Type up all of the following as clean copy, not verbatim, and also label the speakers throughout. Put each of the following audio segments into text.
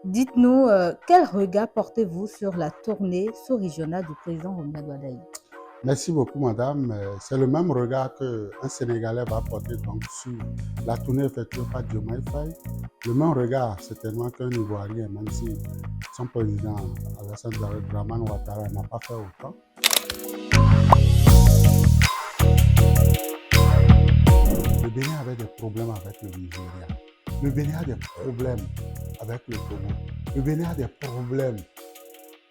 Speaker 1: Dites-nous, quel regard portez-vous sur la tournée sous-régionale du président Romuald Wadaï?
Speaker 2: Merci beaucoup, madame. C'est le même regard qu'un Sénégalais va porter donc sur la tournée effectuée par Diomaye Faye. Le même regard, certainement, qu'un Ivoirien, même si son président Alassane Dramane Ouattara n'a pas fait autant. Le Bénin avait des problèmes avec le Nigeria. Le Bénin a des problèmes avec le Togo. Le Bénin a des problèmes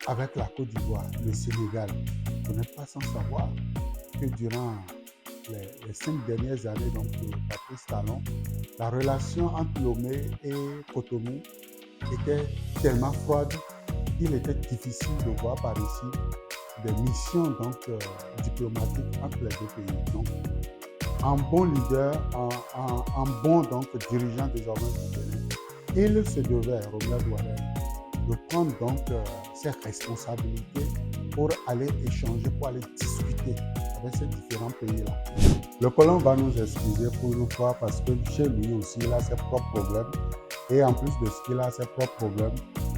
Speaker 2: avec la Côte d'Ivoire, le Sénégal. Vous n'êtes pas sans savoir que durant les 5 dernières années donc, de Patrice Talon, la relation entre Lomé et Cotonou était tellement froide qu'il était difficile de voir par ici des missions donc, diplomatiques entre les deux pays. Donc, un bon leader, un bon donc, dirigeant désormais du Bénin, il se devait, Romuald Wadaï, de prendre donc ses responsabilités pour aller échanger, pour aller discuter avec ces différents pays-là. Le colon va nous excuser pour une fois parce que chez lui aussi, il a ses propres problèmes. Et en plus de ce qu'il a ses propres problèmes,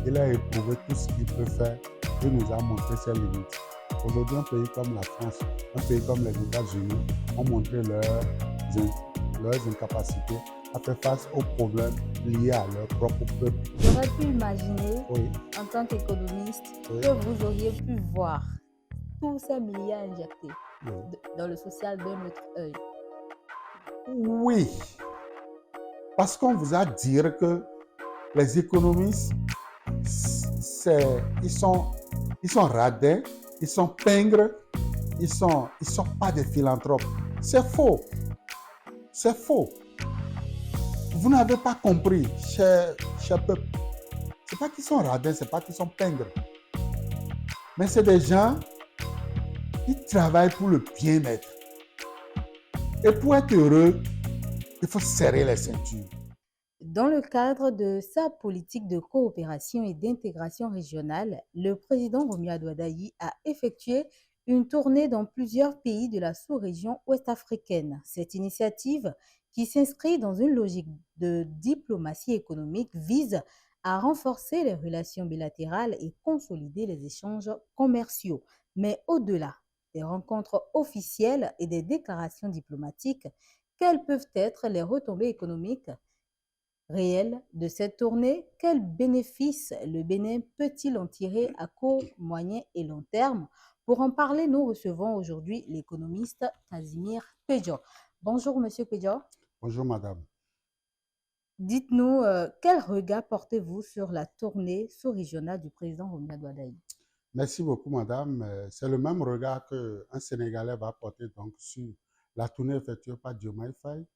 Speaker 2: il a éprouvé tout ce qu'il peut faire et nous a montré ses limites. Aujourd'hui, un pays comme la France, un pays comme les États-Unis ont montré leurs incapacités à faire face aux problèmes liés à leur propre peuple.
Speaker 1: J'aurais pu imaginer,
Speaker 2: Oui,
Speaker 1: en tant qu'économiste,
Speaker 2: oui,
Speaker 1: que vous auriez pu voir tous ces milliards injectés
Speaker 2: oui.
Speaker 1: dans le social d'un autre œil.
Speaker 2: Oui, parce qu'on vous a dit que les économistes, ils sont radins, ils sont pingres, ils sont pas des philanthropes. C'est faux. C'est faux. Vous n'avez pas compris, cher peuple. C'est pas qu'ils sont radins, c'est pas qu'ils sont pingres. Mais c'est des gens qui travaillent pour le bien-être. Et pour être heureux, il faut serrer les ceintures.
Speaker 1: Dans le cadre de sa politique de coopération et d'intégration régionale, le président Romuald Wadaï a effectué une tournée dans plusieurs pays de la sous-région ouest-africaine. Cette initiative, qui s'inscrit dans une logique de diplomatie économique, vise à renforcer les relations bilatérales et consolider les échanges commerciaux. Mais au-delà des rencontres officielles et des déclarations diplomatiques, quelles peuvent être les retombées économiques réel de cette tournée? Quels bénéfices le Bénin peut-il en tirer à court, moyen et long terme? Pour en parler, nous recevons aujourd'hui l'économiste Casimir Pédior. Bonjour, Monsieur Pédior.
Speaker 2: Bonjour, madame.
Speaker 1: Dites-nous, quel regard portez-vous sur la tournée sous-régionale du président Romuald Wadaï?
Speaker 2: Merci beaucoup, madame. C'est le même regard qu'un Sénégalais va porter donc sur la tournée effectuée par Diomaye Faye.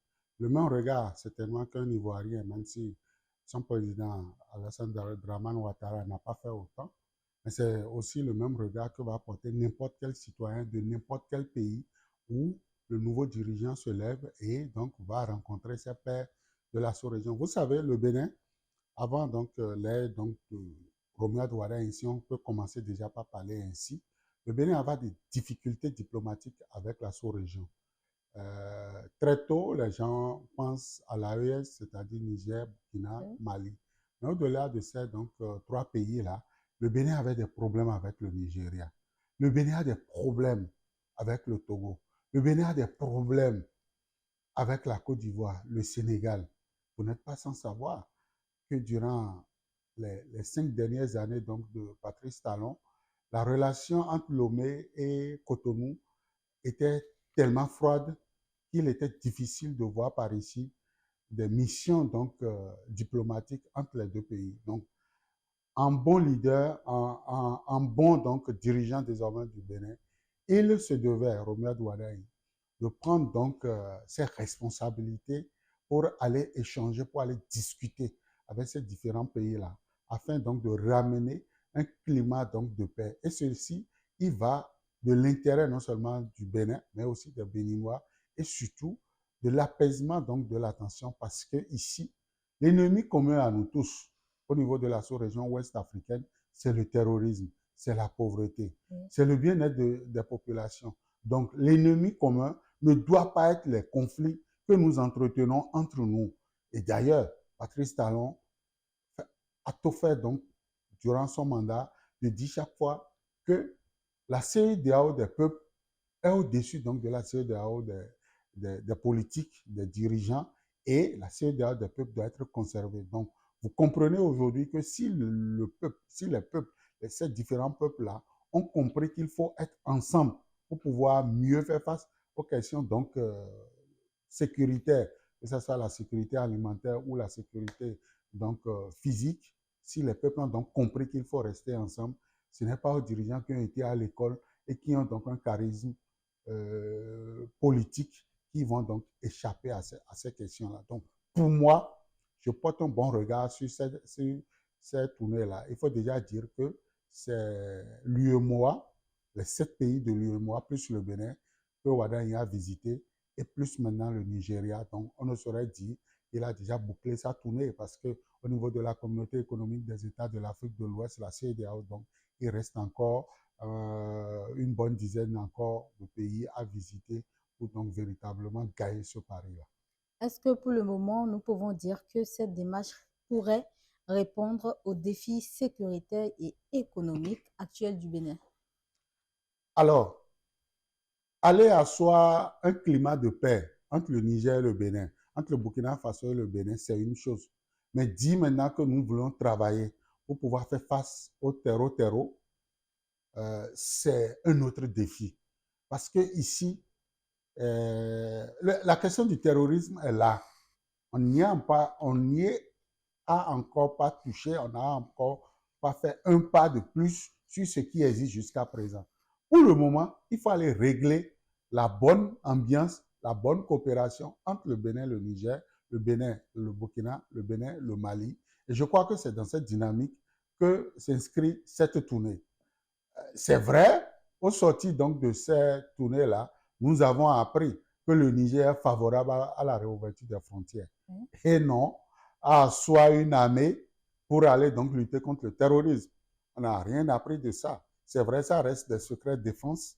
Speaker 2: Le même regard, certainement, qu'un Ivoirien, même si son président Alassane Dramane Ouattara n'a pas fait autant. Mais c'est aussi le même regard que va porter n'importe quel citoyen de n'importe quel pays où le nouveau dirigeant se lève et donc va rencontrer ses pairs de la sous-région. Vous savez, le Bénin, avant donc l'ère donc, Romuald Wadaï, si on peut commencer déjà par parler ainsi, le Bénin avait des difficultés diplomatiques avec la sous-région. Très tôt, les gens pensent à l'AES, c'est-à-dire Niger, Burkina, Mali. Mais au-delà de ces donc, 3 pays-là, le Bénin avait des problèmes avec le Nigeria. Le Bénin a des problèmes avec le Togo. Le Bénin a des problèmes avec la Côte d'Ivoire, le Sénégal. Vous n'êtes pas sans savoir que durant les 5 dernières années donc, de Patrice Talon, la relation entre Lomé et Cotonou était tellement froide qu'il était difficile de voir par ici des missions donc, diplomatiques entre les deux pays. Donc, un bon leader, un bon donc, dirigeant désormais du Bénin, il se devait, Romuald Wadaï, de prendre donc ses responsabilités pour aller échanger, pour aller discuter avec ces différents pays-là, afin donc de ramener un climat donc de paix. Et ceci, il va de l'intérêt non seulement du Bénin, mais aussi des Béninois, et surtout de l'apaisement donc de la tension, parce que ici, l'ennemi commun à nous tous, au niveau de la sous-région ouest africaine, c'est le terrorisme, c'est la pauvreté, c'est le bien-être des populations. Donc, l'ennemi commun ne doit pas être les conflits que nous entretenons entre nous. Et d'ailleurs, Patrice Talon a tout fait donc durant son mandat de dire chaque fois que la CEDEAO des peuples est au-dessus donc de la CEDEAO des politiques, des dirigeants, et la CEDEAO des peuples doit être conservée. Donc, vous comprenez aujourd'hui que si le peuple, si les peuples, ces différents peuples-là, ont compris qu'il faut être ensemble pour pouvoir mieux faire face aux questions donc sécuritaires, que ce soit la sécurité alimentaire ou la sécurité donc physique, si les peuples ont donc compris qu'il faut rester ensemble, ce n'est pas aux dirigeants qui ont été à l'école et qui ont donc un charisme politiques qui vont donc échapper à ces questions-là. Donc, pour moi, je porte un bon regard sur cette tournée-là. Il faut déjà dire que c'est l'UEMOA, les 7 pays de l'UEMOA, plus le Bénin, que Ouaddaï a visité, et plus maintenant le Nigeria. Donc, on ne saurait dire qu'il a déjà bouclé sa tournée parce qu'au niveau de la communauté économique des États de l'Afrique de l'Ouest, la CEDEAO, donc, il reste encore une bonne dizaine encore de pays à visiter pour donc véritablement gagner ce pari-là.
Speaker 1: Est-ce que pour le moment, nous pouvons dire que cette démarche pourrait répondre aux défis sécuritaires et économiques actuels du Bénin?
Speaker 2: Alors, aller asseoir un climat de paix entre le Niger et le Bénin, entre le Burkina Faso et le Bénin, c'est une chose. Mais dire maintenant que nous voulons travailler pour pouvoir faire face au terreau, c'est un autre défi. Parce que ici, la question du terrorisme est là. On n'y a encore pas touché, on n'a encore pas fait un pas de plus sur ce qui existe jusqu'à présent. Pour le moment, il faut aller régler la bonne ambiance, la bonne coopération entre le Bénin et le Niger, le Bénin, le Burkina, le Bénin, le Mali. Et je crois que c'est dans cette dynamique que s'inscrit cette tournée. C'est vrai, au sortir donc de cette tournée-là, nous avons appris que le Niger est favorable à la réouverture des frontières. Et non à soit une armée pour aller donc lutter contre le terrorisme. On n'a rien appris de ça. C'est vrai, ça reste des secrets de défense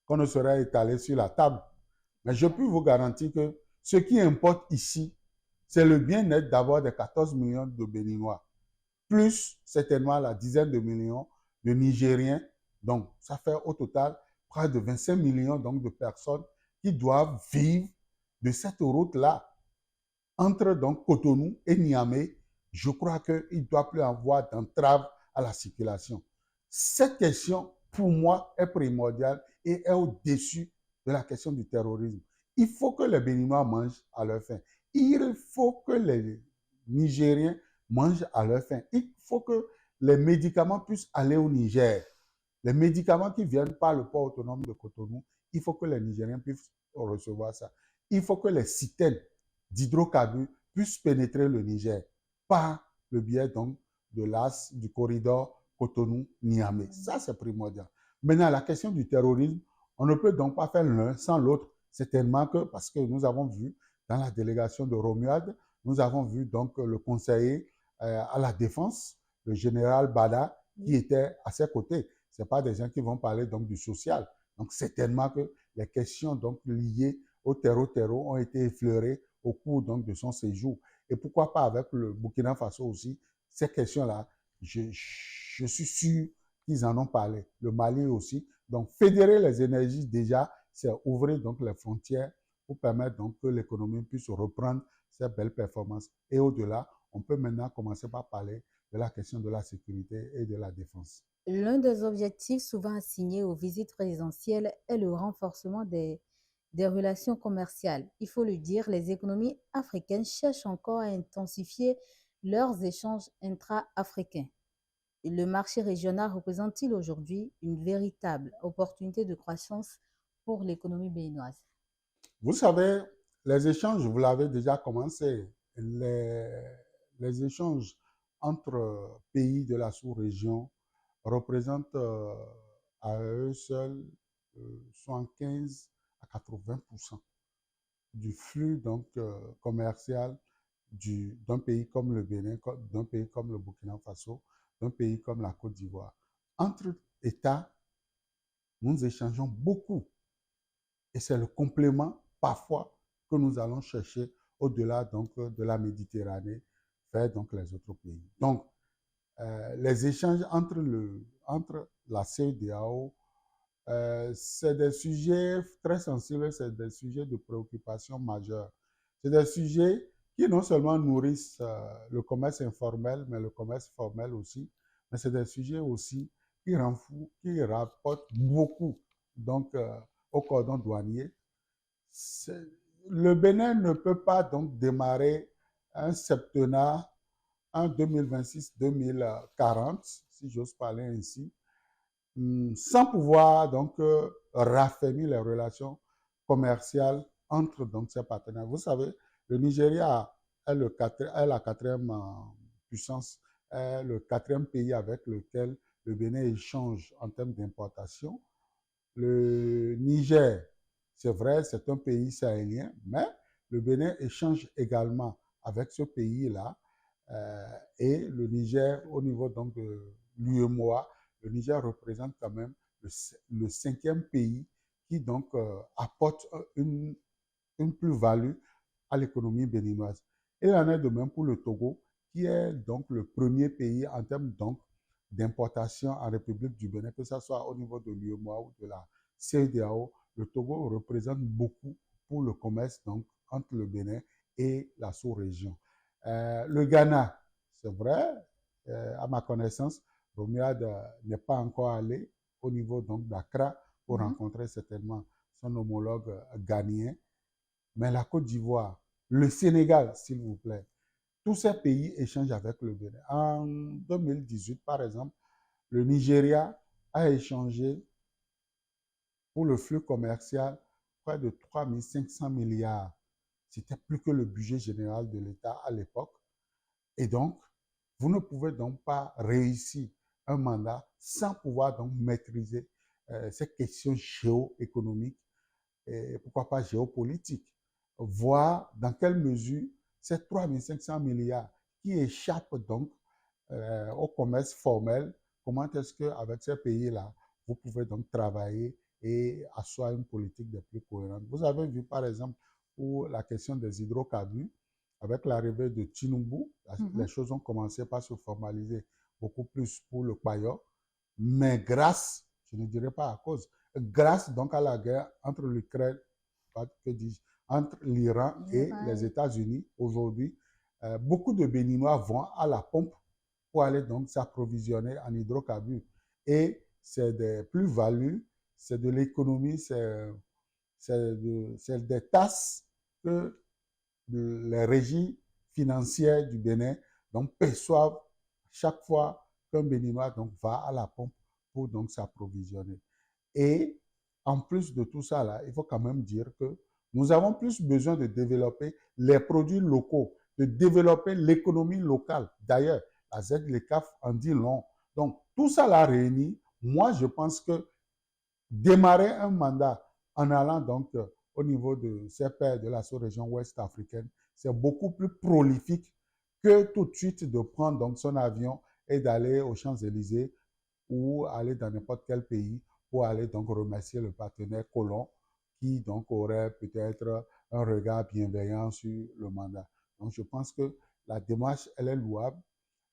Speaker 2: qu'on ne saurait étaler sur la table. Mais je peux vous garantir que ce qui importe ici, c'est le bien-être d'avoir des 14 millions de Béninois, plus certainement la dizaine de millions de Nigériens. Donc, ça fait au total près de 25 millions donc, de personnes qui doivent vivre de cette route-là. Entre donc Cotonou et Niamey, je crois qu'il ne doit plus avoir d'entrave à la circulation. Cette question, pour moi, est primordiale et est au-dessus de la question du terrorisme. Il faut que les Béninois mangent à leur faim. Il faut que les Nigériens mangent à leur faim. Il faut que les médicaments puissent aller au Niger. Les médicaments qui viennent par le port autonome de Cotonou, il faut que les Nigériens puissent recevoir ça. Il faut que les citernes d'hydrocarbures puissent pénétrer le Niger par le biais donc de l'as du corridor Cotonou-Niamey. Ça, c'est primordial. Maintenant, la question du terrorisme, on ne peut donc pas faire l'un sans l'autre. Certainement que, parce que nous avons vu dans la délégation de Romuald, nous avons vu donc le conseiller à la défense, le général Bada, qui était à ses côtés. Ce pas des gens qui vont parler donc du social. Donc, certainement que les questions donc liées au terreau ont été effleurées au cours donc de son séjour. Et pourquoi pas avec le Burkina Faso aussi, ces questions-là, je suis sûr qu'ils en ont parlé. Le Mali aussi. Donc, fédérer les énergies déjà, c'est ouvrir donc les frontières pour permettre donc que l'économie puisse reprendre ses belles performances. Et au-delà, on peut maintenant commencer par parler de la question de la sécurité et de la défense.
Speaker 1: L'un des objectifs souvent assignés aux visites présidentielles est le renforcement des relations commerciales. Il faut le dire, les économies africaines cherchent encore à intensifier leurs échanges intra-africains. Le marché régional représente-t-il aujourd'hui une véritable opportunité de croissance pour l'économie béninoise?
Speaker 2: Vous savez, les échanges, vous l'avez déjà commencé, les, les échanges entre pays de la sous-région représentent à eux seuls 75 à 80% du flux donc, commercial d'un pays comme le Bénin, d'un pays comme le Burkina Faso, d'un pays comme la Côte d'Ivoire. Entre États, nous échangeons beaucoup et c'est le complément parfois que nous allons chercher au-delà donc de la Méditerranée vers donc les autres pays. Donc, les échanges entre la CEDEAO, c'est des sujets très sensibles, c'est des sujets de préoccupation majeure. C'est des sujets qui non seulement nourrissent le commerce informel, mais le commerce formel aussi, mais c'est des sujets aussi qui rapportent beaucoup donc, au cordon douanier. Le Bénin ne peut pas donc démarrer un septennat en 2026-2040, si j'ose parler ainsi, sans pouvoir donc raffermir les relations commerciales entre donc ces partenaires. Vous savez, le Nigeria est la quatrième puissance, est le quatrième pays avec lequel le Bénin échange en termes d'importation. Le Niger, c'est vrai, c'est un pays sahélien, mais le Bénin échange également avec ce pays-là. Et le Niger, au niveau donc de l'UEMOA, le Niger représente quand même le cinquième pays qui donc apporte une plus-value à l'économie béninoise. Et il en est de même pour le Togo, qui est donc le premier pays en termes donc d'importation en République du Bénin, que ce soit au niveau de l'UEMOA ou de la CEDEAO. Le Togo représente beaucoup pour le commerce donc entre le Bénin et la sous-région. Le Ghana, c'est vrai, à ma connaissance, Romuald n'est pas encore allé au niveau donc d'Accra pour rencontrer certainement son homologue ghanéen. Mais la Côte d'Ivoire, le Sénégal, s'il vous plaît, tous ces pays échangent avec le Bénin. En 2018, par exemple, le Nigeria a échangé pour le flux commercial près de 3 500 milliards. C'était plus que le budget général de l'État à l'époque. Et donc, vous ne pouvez donc pas réussir un mandat sans pouvoir donc maîtriser ces questions géoéconomiques et pourquoi pas géopolitiques. Voir dans quelle mesure ces 3 500 milliards qui échappent donc au commerce formel, comment est-ce qu'avec ces pays-là, vous pouvez donc travailler et asseoir une politique des plus cohérente. Vous avez vu par exemple pour la question des hydrocarbures, avec l'arrivée de Tinubu, les choses ont commencé par se formaliser beaucoup plus pour le Payor, mais grâce, je ne dirais pas à cause, grâce donc à la guerre entre l'Ukraine, que dis-je, entre l'Iran et les États-Unis, aujourd'hui, beaucoup de Béninois vont à la pompe pour aller donc s'approvisionner en hydrocarbures. Et c'est des plus-values, c'est de l'économie, c'est des tasses que les régies financières du Bénin donc perçoivent chaque fois qu'un Béninois donc va à la pompe pour donc s'approvisionner. Et en plus de tout ça là, il faut quand même dire que nous avons plus besoin de développer les produits locaux, de développer l'économie locale. D'ailleurs, la ZLECAF en dit long. Donc, tout ça là réuni, moi je pense que démarrer un mandat en allant donc au niveau de ces pays de la sous-région ouest africaine, c'est beaucoup plus prolifique que tout de suite de prendre donc son avion et d'aller aux Champs-Élysées ou aller dans n'importe quel pays pour aller donc remercier le partenaire colon qui donc aurait peut-être un regard bienveillant sur le mandat. Donc je pense que la démarche, elle est louable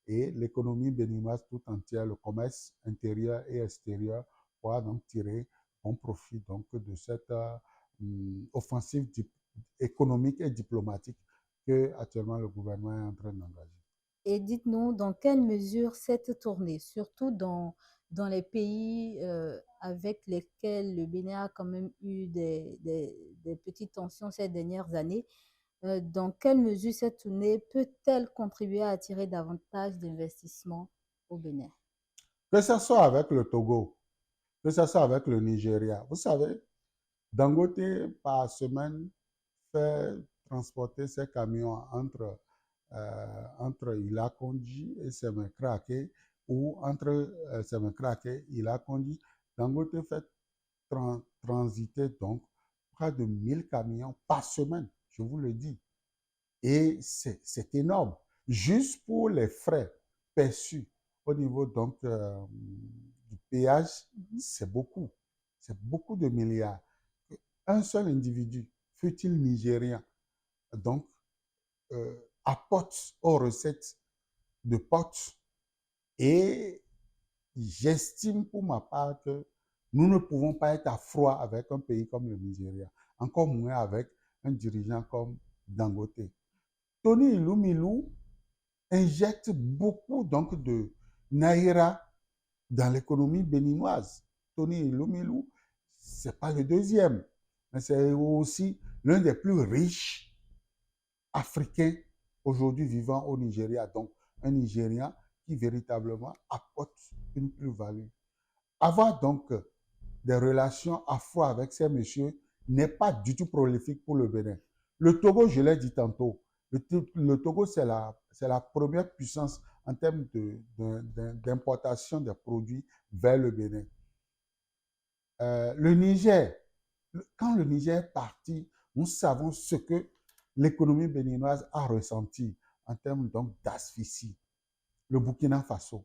Speaker 2: et l'économie béninoise tout entière, le commerce intérieur et extérieur, pourra donc tirer bon profit donc de cette offensive économique et diplomatique que actuellement le gouvernement est en train d'engager.
Speaker 1: Et dites-nous dans quelle mesure cette tournée, surtout dans les pays avec lesquels le Bénin a quand même eu des petites tensions ces dernières années, dans quelle mesure cette tournée peut-elle contribuer à attirer davantage d'investissements au Bénin?
Speaker 2: Que ce soit avec le Togo, que ce soit avec le Nigeria. Vous savez, Dangote, par semaine, fait transporter ses camions entre Ilakonji et Semekrake ou entre Semekrake et Ilakonji. Dangote fait transiter donc près de 1000 camions par semaine, je vous le dis. Et c'est énorme. Juste pour les frais perçus au niveau donc du péage, c'est beaucoup. C'est beaucoup de milliards. Un seul individu, fut-il nigérien, donc apporte aux recettes de potes. Et j'estime pour ma part que nous ne pouvons pas être à froid avec un pays comme le Nigeria, encore moins avec un dirigeant comme Dangote. Tony Ilumilou injecte beaucoup donc de naira dans l'économie béninoise. Tony Ilumilou, ce n'est pas le deuxième, mais c'est aussi l'un des plus riches africains aujourd'hui vivant au Nigeria. Donc, un Nigérian qui véritablement apporte une plus-value. Avoir donc des relations à froid avec ces messieurs n'est pas du tout prolifique pour le Bénin. Le Togo, je l'ai dit tantôt, le Togo, c'est la première puissance en termes d'importation des produits vers le Bénin. Le Niger, quand le Niger est parti, nous savons ce que l'économie béninoise a ressenti en termes donc d'asphyxie. Le Burkina Faso,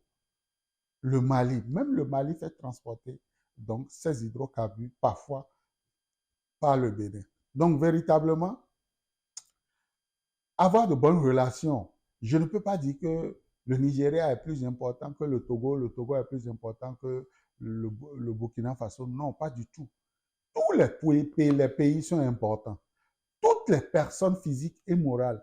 Speaker 2: le Mali, même le Mali fait transporter donc ces hydrocarbures parfois par le Bénin. Donc véritablement, avoir de bonnes relations, je ne peux pas dire que le Nigeria est plus important que le Togo est plus important que le Burkina Faso. Non, pas du tout. Tous les pays sont importants. Toutes les personnes physiques et morales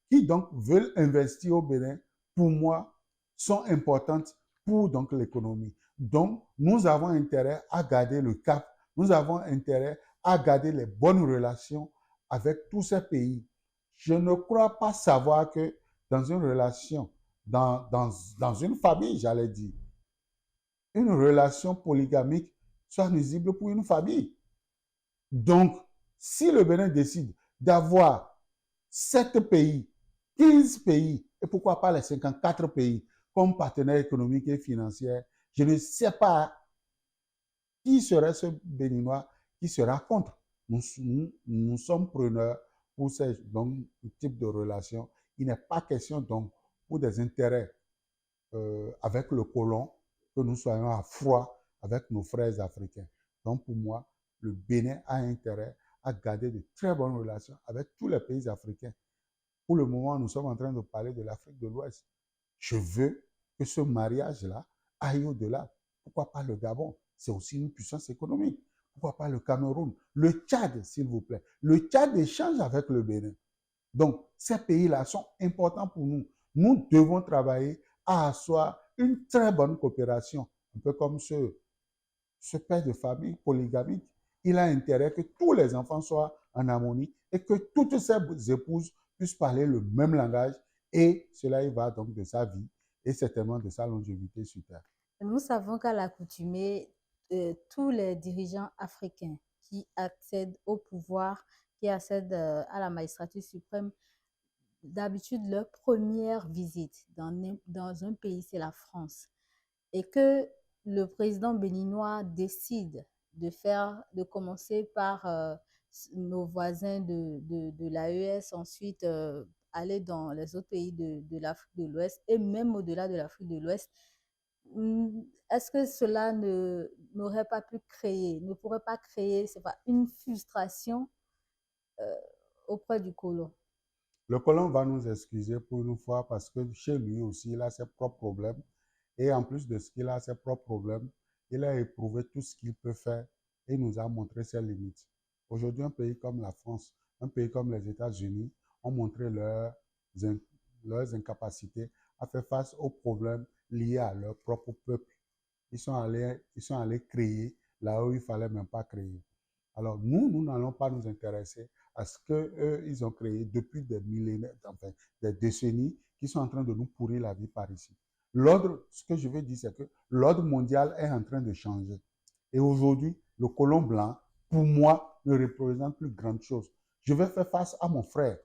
Speaker 2: qui donc veulent investir au Bénin, pour moi, sont importantes pour donc l'économie. Donc, nous avons intérêt à garder le cap, nous avons intérêt à garder les bonnes relations avec tous ces pays. Je ne crois pas savoir que dans une relation, dans une famille, j'allais dire, une relation polygamique soit nuisible pour une famille. Donc, si le Bénin décide d'avoir 7 pays, 15 pays, et pourquoi pas les 54 pays comme partenaires économiques et financiers, je ne sais pas qui serait ce Béninois qui sera contre. Nous sommes preneurs pour ce donc, type de relation. Il n'est pas question donc pour des intérêts avec le colon que nous soyons à froid avec nos frères africains. Donc pour moi, le Bénin a intérêt à garder de très bonnes relations avec tous les pays africains. Pour le moment, nous sommes en train de parler de l'Afrique de l'Ouest. Je veux que ce mariage-là aille au-delà. Pourquoi pas le Gabon? C'est aussi une puissance économique. Pourquoi pas le Cameroun? Le Tchad, s'il vous plaît. Le Tchad échange avec le Bénin. Donc, ces pays-là sont importants pour nous. Nous devons travailler à asseoir une très bonne coopération, un peu comme ce père de famille polygamique. Il a intérêt que tous les enfants soient en harmonie et que toutes ses épouses puissent parler le même langage, et cela y va donc de sa vie et certainement de sa longévité sur Terre.
Speaker 1: Nous savons qu'à l'accoutumée, tous les dirigeants africains qui accèdent au pouvoir, qui accèdent à la magistrature suprême, d'habitude, leur première visite dans un pays, c'est la France. Et que le président béninois décide de commencer par nos voisins de l'AES, ensuite aller dans les autres pays de l'Afrique de l'Ouest et même au-delà de l'Afrique de l'Ouest. Est-ce que cela n'aurait pas pu créer, ne pourrait pas créer, c'est pas, une frustration euh, auprès du colon?
Speaker 2: Le colon va nous excuser pour une fois parce que chez lui aussi, il a ses propres problèmes. Et en plus de ce qu'il a ses propres problèmes, il a éprouvé tout ce qu'il peut faire et nous a montré ses limites. Aujourd'hui, un pays comme la France, un pays comme les États-Unis ont montré leurs incapacités à faire face aux problèmes liés à leur propre peuple. Ils sont allés créer là où il ne fallait même pas créer. Alors nous n'allons pas nous intéresser à ce qu'eux, ils ont créé depuis des millénaires, enfin, des décennies, qui sont en train de nous pourrir la vie par ici. Ce que je veux dire, c'est que l'ordre mondial est en train de changer. Et aujourd'hui, le colon blanc, pour moi, ne représente plus grande chose. Je vais faire face à mon frère,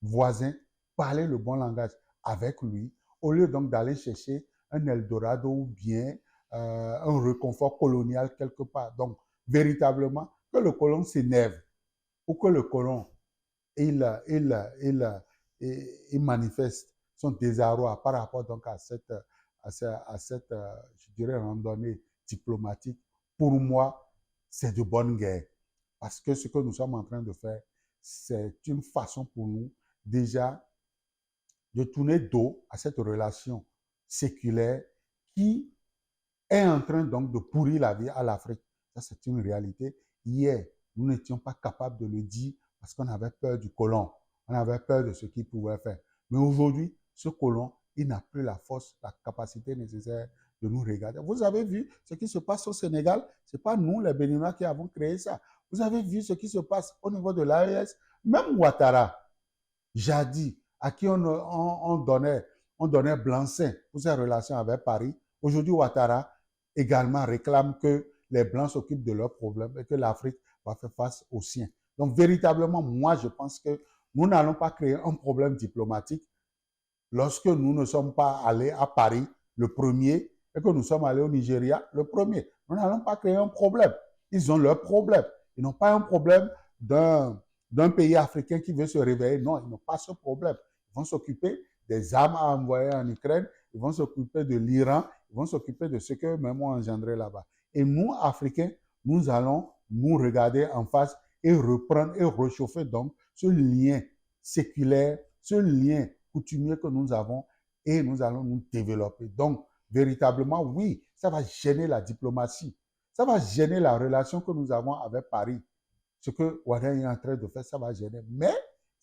Speaker 2: voisin, parler le bon langage avec lui, au lieu donc d'aller chercher un Eldorado ou bien un réconfort colonial quelque part. Donc, véritablement, que le colon s'énerve ou que le colon il manifeste son désarroi par rapport donc à cette je dirais, randonnée diplomatique, pour moi, c'est de bonne guerre. Parce que ce que nous sommes en train de faire, c'est une façon pour nous déjà de tourner dos à cette relation séculaire qui est en train donc de pourrir la vie à l'Afrique. Ça, c'est une réalité. Hier, nous n'étions pas capables de le dire parce qu'on avait peur du colon. On avait peur de ce qu'il pouvait faire. Mais aujourd'hui, ce colon, il n'a plus la force, la capacité nécessaire de nous regarder. Vous avez vu ce qui se passe au Sénégal? Ce n'est pas nous, les Béninois, qui avons créé ça. Vous avez vu ce qui se passe au niveau de l'AES? Même Ouattara, jadis, à qui on donnait blanc-seing pour ses relations avec Paris, aujourd'hui, Ouattara également réclame que les Blancs s'occupent de leurs problèmes et que l'Afrique va faire face aux siens. Donc, véritablement, moi, je pense que nous n'allons pas créer un problème diplomatique lorsque nous ne sommes pas allés à Paris le premier et que nous sommes allés au Nigeria le premier. Nous n'allons pas créer un problème. Ils ont leur problème. Ils n'ont pas un problème d'un pays africain qui veut se réveiller. Non, ils n'ont pas ce problème. Ils vont s'occuper des armes à envoyer en Ukraine. Ils vont s'occuper de l'Iran. Ils vont s'occuper de ce qu'eux-mêmes ont engendré là-bas. Et nous, Africains, nous allons nous regarder en face et reprendre et réchauffer donc ce lien séculaire, ce lien coutumier que nous avons et nous allons nous développer. Donc, véritablement, oui, ça va gêner la diplomatie. Ça va gêner la relation que nous avons avec Paris. Ce que Ouattara est en train de faire, ça va gêner. Mais,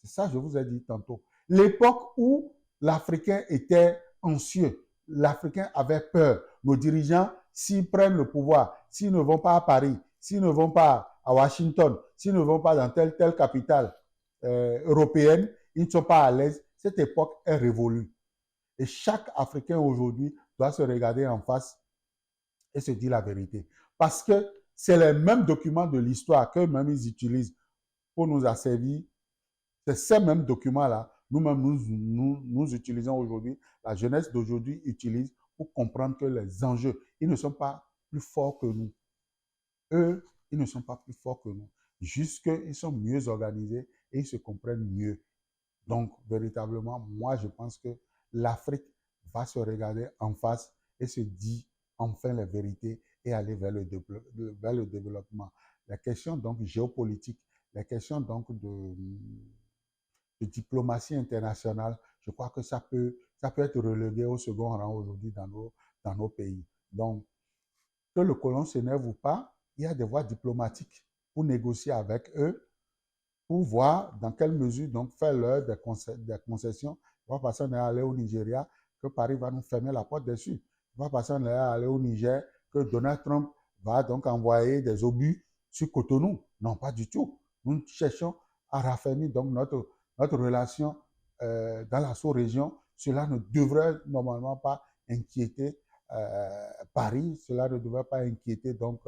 Speaker 2: c'est ça que je vous ai dit tantôt, l'époque où l'Africain était anxieux, l'Africain avait peur, nos dirigeants, s'ils prennent le pouvoir, s'ils ne vont pas à Paris, s'ils ne vont pas à Washington, s'ils ne vont pas dans telle capitale européenne, ils ne sont pas à l'aise. Cette époque est révolue. Et chaque Africain aujourd'hui doit se regarder en face et se dire la vérité. Parce que c'est les mêmes documents de l'histoire qu'eux-mêmes ils utilisent pour nous asservir. C'est ces mêmes documents-là, nous-mêmes nous utilisons aujourd'hui, la jeunesse d'aujourd'hui utilise pour comprendre que les enjeux, ils ne sont pas plus forts que nous. Eux, ils ne sont pas plus forts que nous. Juste qu'ils sont mieux organisés et ils se comprennent mieux. Donc, véritablement, moi, je pense que l'Afrique va se regarder en face et se dire enfin la vérité et aller vers le développement. La question donc géopolitique, la question donc de diplomatie internationale, je crois que ça peut être relégué au second rang aujourd'hui dans nos pays. Donc, que le colon s'énerve ou pas, il y a des voies diplomatiques pour négocier avec eux, pour voir dans quelle mesure donc faire leur des concessions. Il ne va pas passer on est allé au Nigeria que Paris va nous fermer la porte dessus. Il ne va pas passer on est allé au Niger que Donald Trump va donc envoyer des obus sur Cotonou. Non, pas du tout. Nous cherchons à raffermir donc notre relation dans la sous-région. Cela ne devrait normalement pas inquiéter Paris, cela ne devrait pas inquiéter donc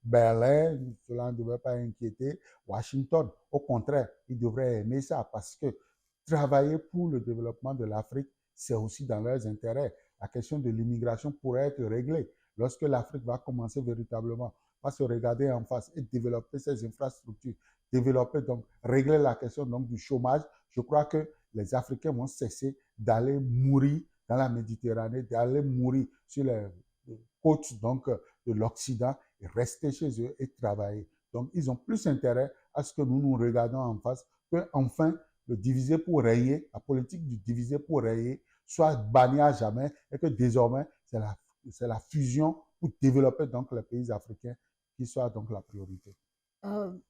Speaker 2: Berlin, cela ne devrait pas inquiéter Washington. Au contraire, ils devraient aimer ça parce que travailler pour le développement de l'Afrique, c'est aussi dans leurs intérêts. La question de l'immigration pourrait être réglée lorsque l'Afrique va commencer véritablement à se regarder en face et développer ses infrastructures, développer donc, régler la question donc du chômage. Je crois que les Africains vont cesser d'aller mourir dans la Méditerranée, d'aller mourir sur les côtes donc, de l'Occident et rester chez eux et travailler. Donc, ils ont plus intérêt à ce que nous nous regardons en face que, enfin, le diviser pour régner, la politique du diviser pour régner, soit bannie à jamais et que désormais, c'est la fusion pour développer donc les pays africains qui soit donc la priorité.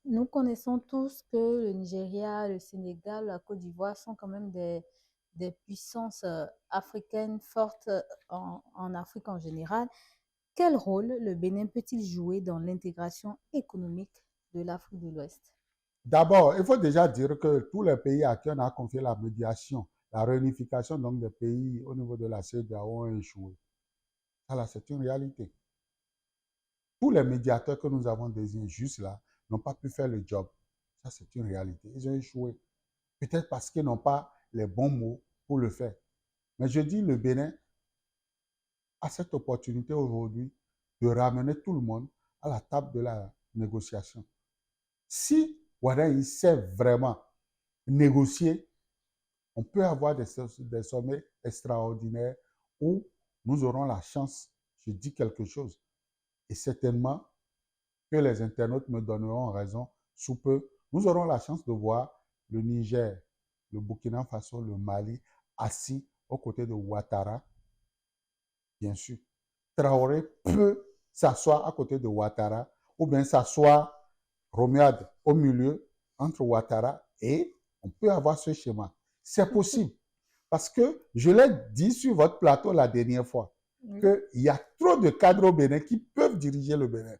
Speaker 1: Nous connaissons tous que le Nigeria, le Sénégal, la Côte d'Ivoire sont quand même des puissances africaines fortes en Afrique en général. Quel rôle le Bénin peut-il jouer dans l'intégration économique de l'Afrique de l'Ouest?
Speaker 2: D'abord, il faut déjà dire que tous les pays à qui on a confié la médiation, la réunification donc des pays au niveau de la CEDEAO ont échoué. Ça là, c'est une réalité. Tous les médiateurs que nous avons désignés juste là n'ont pas pu faire le job. Ça, c'est une réalité. Ils ont échoué. Peut-être parce qu'ils n'ont pas les bons mots pour le faire. Mais je dis, le Bénin a cette opportunité aujourd'hui de ramener tout le monde à la table de la négociation. Si Ouattara sait vraiment négocier, on peut avoir des sommets extraordinaires où nous aurons la chance, je dis quelque chose, et certainement que les internautes me donneront raison sous peu, nous aurons la chance de voir le Niger, le Burkina Faso, le Mali assis aux côtés de Ouattara, bien sûr. Traoré peut s'asseoir à côté de Ouattara ou bien s'asseoir Romuald au milieu entre Ouattara et on peut avoir ce schéma. C'est possible. Parce que je l'ai dit sur votre plateau la dernière fois, qu'il y a trop de cadres au Bénin qui peuvent diriger le Bénin.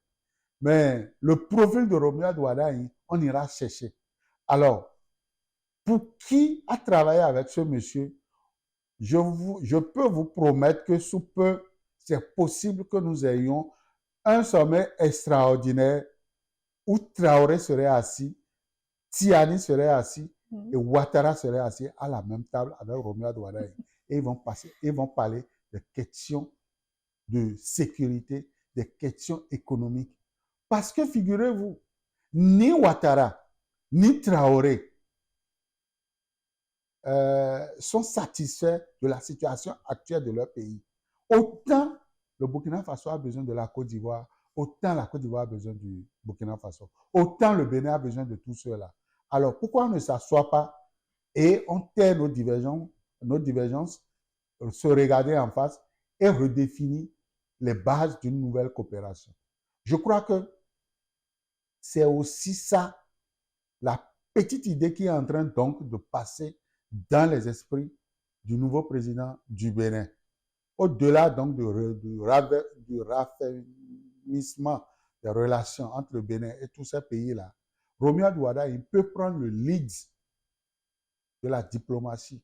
Speaker 2: Mais le profil de Romuald Ouattara, on ira chercher. Alors, pour qui a travaillé avec ce monsieur, je peux vous promettre que sous peu, c'est possible que nous ayons un sommet extraordinaire où Traoré serait assis, Tiani serait assis et Ouattara serait assis à la même table avec Romuald Ouattara. Et ils vont parler des questions de sécurité, des questions économiques. Parce que figurez-vous, ni Ouattara, ni Traoré sont satisfaits de la situation actuelle de leur pays. Autant le Burkina Faso a besoin de la Côte d'Ivoire, autant la Côte d'Ivoire a besoin du Burkina Faso. Autant le Bénin a besoin de tout cela. Alors, pourquoi on ne s'assoit pas et on tait nos divergences, se regarder en face et redéfinir les bases d'une nouvelle coopération? Je crois que c'est aussi ça, la petite idée qui est en train donc de passer dans les esprits du nouveau président du Bénin. Au-delà donc du raffermissement des relations entre le Bénin et tous ces pays-là, Romuald Ouattara, il peut prendre le lead de la diplomatie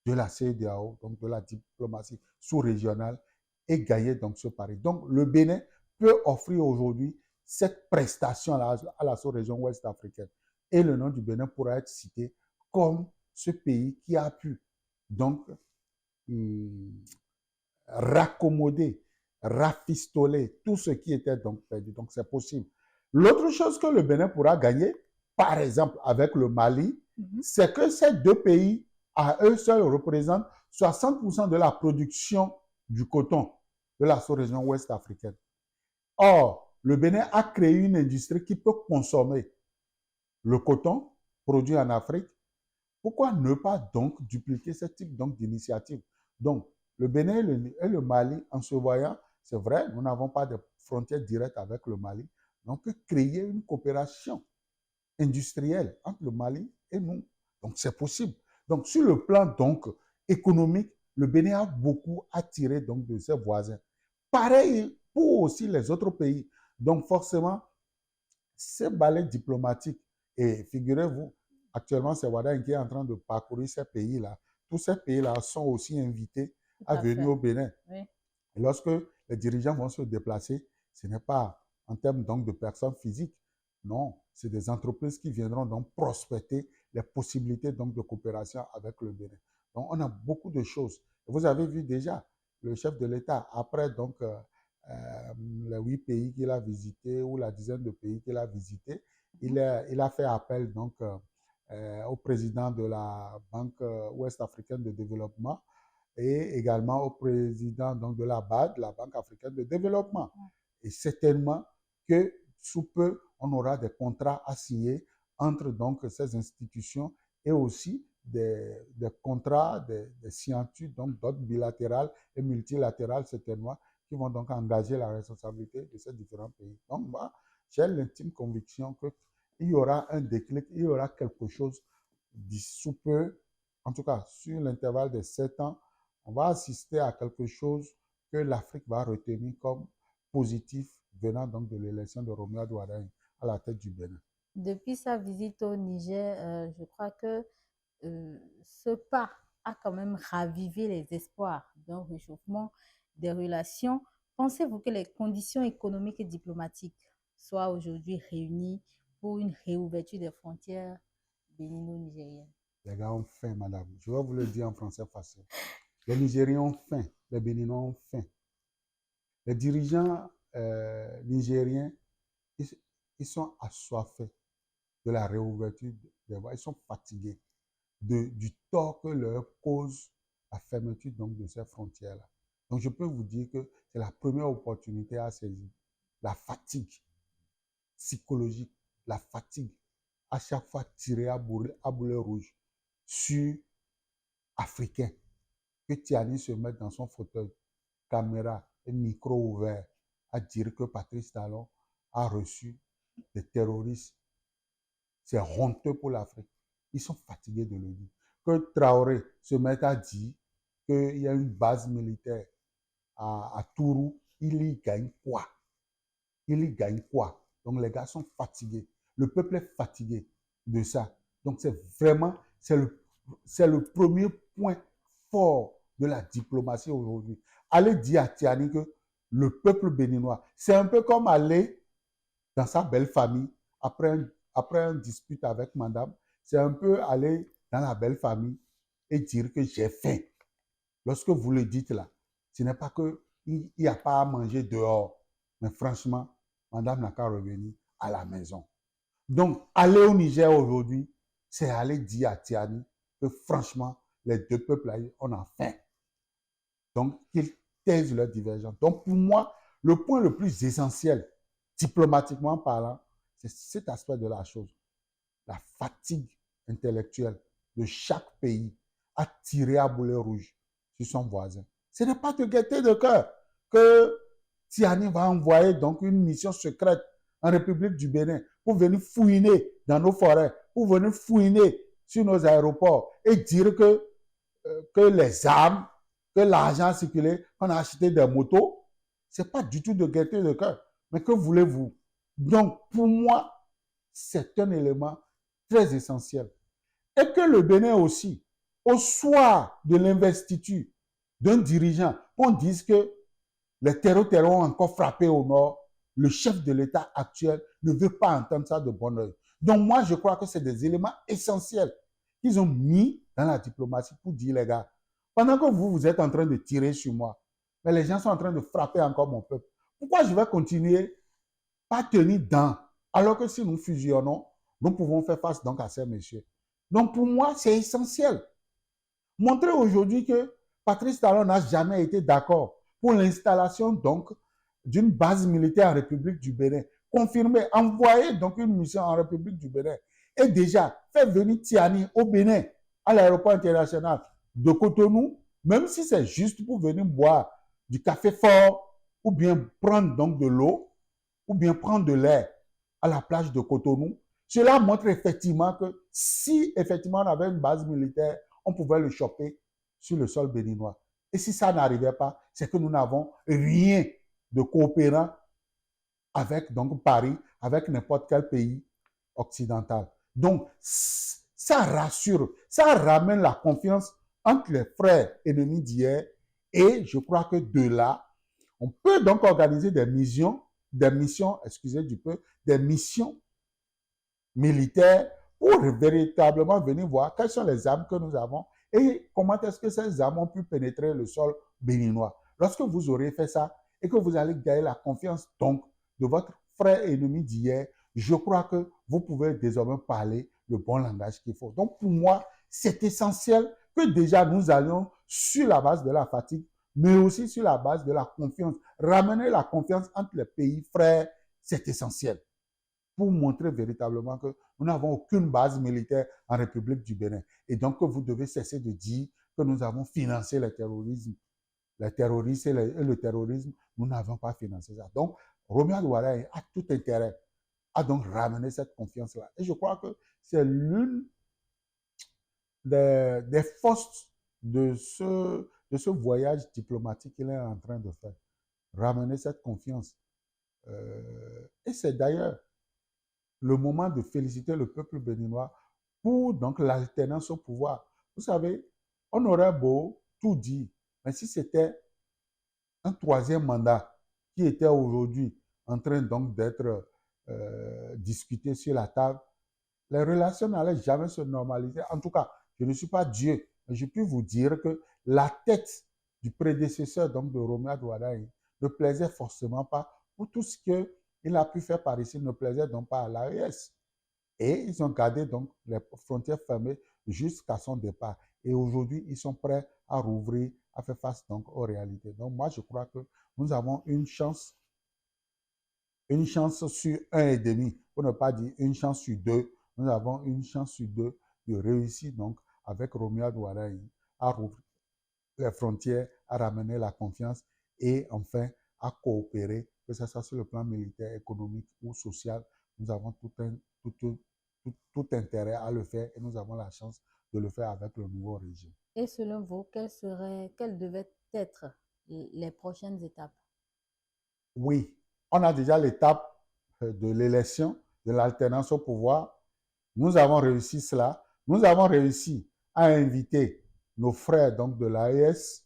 Speaker 2: de la CEDEAO, donc de la diplomatie sous-régionale, et gagner donc ce pari. Donc le Bénin peut offrir aujourd'hui cette prestation-là à la sous-région ouest africaine. Et le nom du Bénin pourra être cité comme ce pays qui a pu donc raccommoder, rafistoler tout ce qui était donc perdu. Donc c'est possible. L'autre chose que le Bénin pourra gagner, par exemple avec le Mali, c'est que ces deux pays à eux seuls représentent 60% de la production du coton de la sous-région ouest africaine. Or, le Bénin a créé une industrie qui peut consommer le coton produit en Afrique. Pourquoi ne pas donc dupliquer ce type d'initiative? Donc, le Bénin et le Mali, en se voyant, c'est vrai, nous n'avons pas de frontières directes avec le Mali, mais on peut créer une coopération industrielle entre le Mali et nous. Donc, c'est possible. Donc, sur le plan donc, économique, le Bénin a beaucoup à tirer donc, de ses voisins. Pareil pour aussi les autres pays. Donc, forcément, ces balais diplomatiques, et figurez-vous, actuellement, c'est Ouattara qui est en train de parcourir ces pays-là. Tous ces pays-là sont aussi invités à venir au Bénin. Oui. Et lorsque les dirigeants vont se déplacer, ce n'est pas en termes donc de personnes physiques. Non, c'est des entreprises qui viendront donc prospecter les possibilités donc de coopération avec le Bénin. Donc, on a beaucoup de choses. Vous avez vu déjà le chef de l'État, après donc les 8 pays qu'il a visités ou la dizaine de pays qu'il a visités, il a fait appel donc au président de la Banque ouest-africaine de développement et également au président donc, de la BAD, la Banque africaine de développement. Et certainement que sous peu, on aura des contrats à signer entre donc, ces institutions et aussi des contrats, des signatures d'autres bilatérales et multilatérales certainement qui vont donc engager la responsabilité de ces différents pays. Donc moi, j'ai l'intime conviction qu'il y aura un déclic, il y aura quelque chose sous peu, en tout cas sur l'intervalle de 7 ans, on va assister à quelque chose que l'Afrique va retenir comme positif venant donc de l'élection de Romuald Ouattara à la tête du Bénin.
Speaker 1: Depuis sa visite au Niger, je crois que ce pas a quand même ravivé les espoirs d'un réchauffement des relations. Pensez-vous que les conditions économiques et diplomatiques soient aujourd'hui réunies pour une réouverture des frontières bénino-nigériennes?
Speaker 2: Les gars ont faim, madame. Je vais vous le dire en français facile. Les Nigériens ont faim, les Béninois ont faim. Les dirigeants nigériens, ils sont assoiffés de la réouverture des voies. Ils sont fatigués du tort que leur cause la fermeture donc, de ces frontières-là. Donc, je peux vous dire que c'est la première opportunité à saisir. La fatigue psychologique, la fatigue, à chaque fois tirée à boulet rouge sur africain que Tiani se mette dans son fauteuil, caméra et micro ouvert, à dire que Patrice Talon a reçu des terroristes. C'est honteux pour l'Afrique. Ils sont fatigués de le dire. Que Traoré se mette à dire qu'il y a une base militaire à Tourou, il y gagne quoi? Il y gagne quoi? Donc les gars sont fatigués. Le peuple est fatigué de ça. Donc c'est vraiment, c'est le premier point fort de la diplomatie aujourd'hui. Aller dire à Tiani que le peuple béninois, c'est un peu comme aller dans sa belle famille après un dispute avec madame. C'est un peu aller dans la belle famille et dire que j'ai faim. Lorsque vous le dites là, ce n'est pas qu'il n'y a pas à manger dehors. Mais franchement, madame n'a qu'à revenir à la maison. Donc, aller au Niger aujourd'hui, c'est aller dire à Tiani que franchement, les deux peuples là, on a faim. Donc, qu'ils taisent leur divergence. Donc, pour moi, le point le plus essentiel, diplomatiquement parlant, c'est cet aspect de la chose. La fatigue intellectuelle de chaque pays à tirer à boulet rouge sur son voisin. Ce n'est pas de gaieté de cœur que Tiani va envoyer donc une mission secrète en République du Bénin pour venir fouiner dans nos forêts, pour venir fouiner sur nos aéroports et dire que les armes, que l'argent circulé, qu'on a acheté des motos, ce n'est pas du tout de gaieté de cœur. Mais que voulez-vous? Donc, pour moi, c'est un élément très essentiel. Et que le Bénin aussi, au soir de l'investiture d'un dirigeant, qu'on dise que les terreaux ont encore frappé au nord, le chef de l'État actuel ne veut pas entendre ça de bon oeil. Donc moi, je crois que c'est des éléments essentiels qu'ils ont mis dans la diplomatie pour dire, les gars, pendant que vous êtes en train de tirer sur moi, mais les gens sont en train de frapper encore mon peuple. Pourquoi je vais continuer pas tenir dans, alors que si nous fusionnons, nous pouvons faire face donc à ces messieurs. Donc pour moi, c'est essentiel. Montrer aujourd'hui que Patrice Talon n'a jamais été d'accord pour l'installation donc d'une base militaire en République du Bénin. Confirmer, envoyer donc une mission en République du Bénin et déjà faire venir Tiani au Bénin à l'aéroport international de Cotonou, même si c'est juste pour venir boire du café fort ou bien prendre donc de l'eau ou bien prendre de l'air à la plage de Cotonou. Cela montre effectivement que si effectivement on avait une base militaire, on pouvait le choper sur le sol béninois. Et si ça n'arrivait pas, c'est que nous n'avons rien de coopérant avec donc Paris, avec n'importe quel pays occidental. Donc, ça rassure, ça ramène la confiance entre les frères ennemis d'hier. Et je crois que de là, on peut donc organiser des missions, excusez du peu, des missions militaires pour véritablement venir voir quelles sont les armes que nous avons et comment est-ce que ces armes ont pu pénétrer le sol béninois. Lorsque vous aurez fait ça et que vous allez gagner la confiance donc de votre frère ennemi d'hier, je crois que vous pouvez désormais parler le bon langage qu'il faut. Donc pour moi, c'est essentiel que déjà nous allions sur la base de la fatigue, mais aussi sur la base de la confiance. Ramener la confiance entre les pays frères, c'est essentiel pour montrer véritablement que nous n'avons aucune base militaire en République du Bénin. Et donc que vous devez cesser de dire que nous avons financé le terrorisme. Les terroristes et le terrorisme, nous n'avons pas financé ça. Donc, Romuald Wada a tout intérêt à donc ramener cette confiance-là. Et je crois que c'est l'une des forces de ce voyage diplomatique qu'il est en train de faire. Ramener cette confiance. Et c'est d'ailleurs le moment de féliciter le peuple béninois pour donc l'alternance au pouvoir. Vous savez, on aurait beau tout dire, mais si c'était un troisième mandat qui était aujourd'hui en train donc d'être discuté sur la table, les relations n'allaient jamais se normaliser. En tout cas, je ne suis pas Dieu, mais je peux vous dire que la tête du prédécesseur donc de Romuald Wada ne plaisait forcément pas pour tout ce qu'il a pu faire par ici, ne plaisait donc pas à l'AES. Et ils ont gardé donc les frontières fermées jusqu'à son départ. Et aujourd'hui, ils sont prêts à rouvrir, à faire face donc aux réalités. Donc moi, je crois que nous avons une chance sur un et demi, pour ne pas dire une chance sur deux. Nous avons une chance sur deux de réussir donc avec Romuald Wada à rouvrir les frontières, à ramener la confiance et enfin à coopérer, que ce soit sur le plan militaire, économique ou social. Nous avons tout intérêt à le faire et nous avons la chance de le faire avec le nouveau régime.
Speaker 1: Et selon vous, quelles devaient être les prochaines étapes?
Speaker 2: Oui, on a déjà l'étape de l'élection, de l'alternance au pouvoir. Nous avons réussi cela. Nous avons réussi à inviter nos frères donc de l'AES,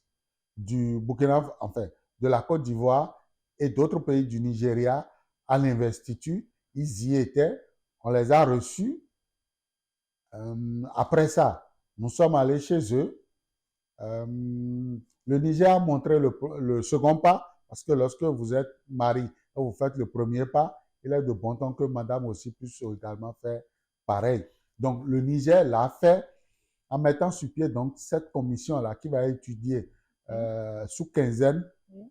Speaker 2: du Burkina, enfin, de la Côte d'Ivoire et d'autres pays du Nigeria à l'investiture. Ils y étaient. On les a reçus. Après ça, nous sommes allés chez eux. Le Niger a montré le second pas, parce que lorsque vous êtes mari et vous faites le premier pas, il est de bon temps que madame aussi puisse également faire pareil. Donc, le Niger l'a fait en mettant sur pied donc cette commission-là qui va étudier sous quinzaine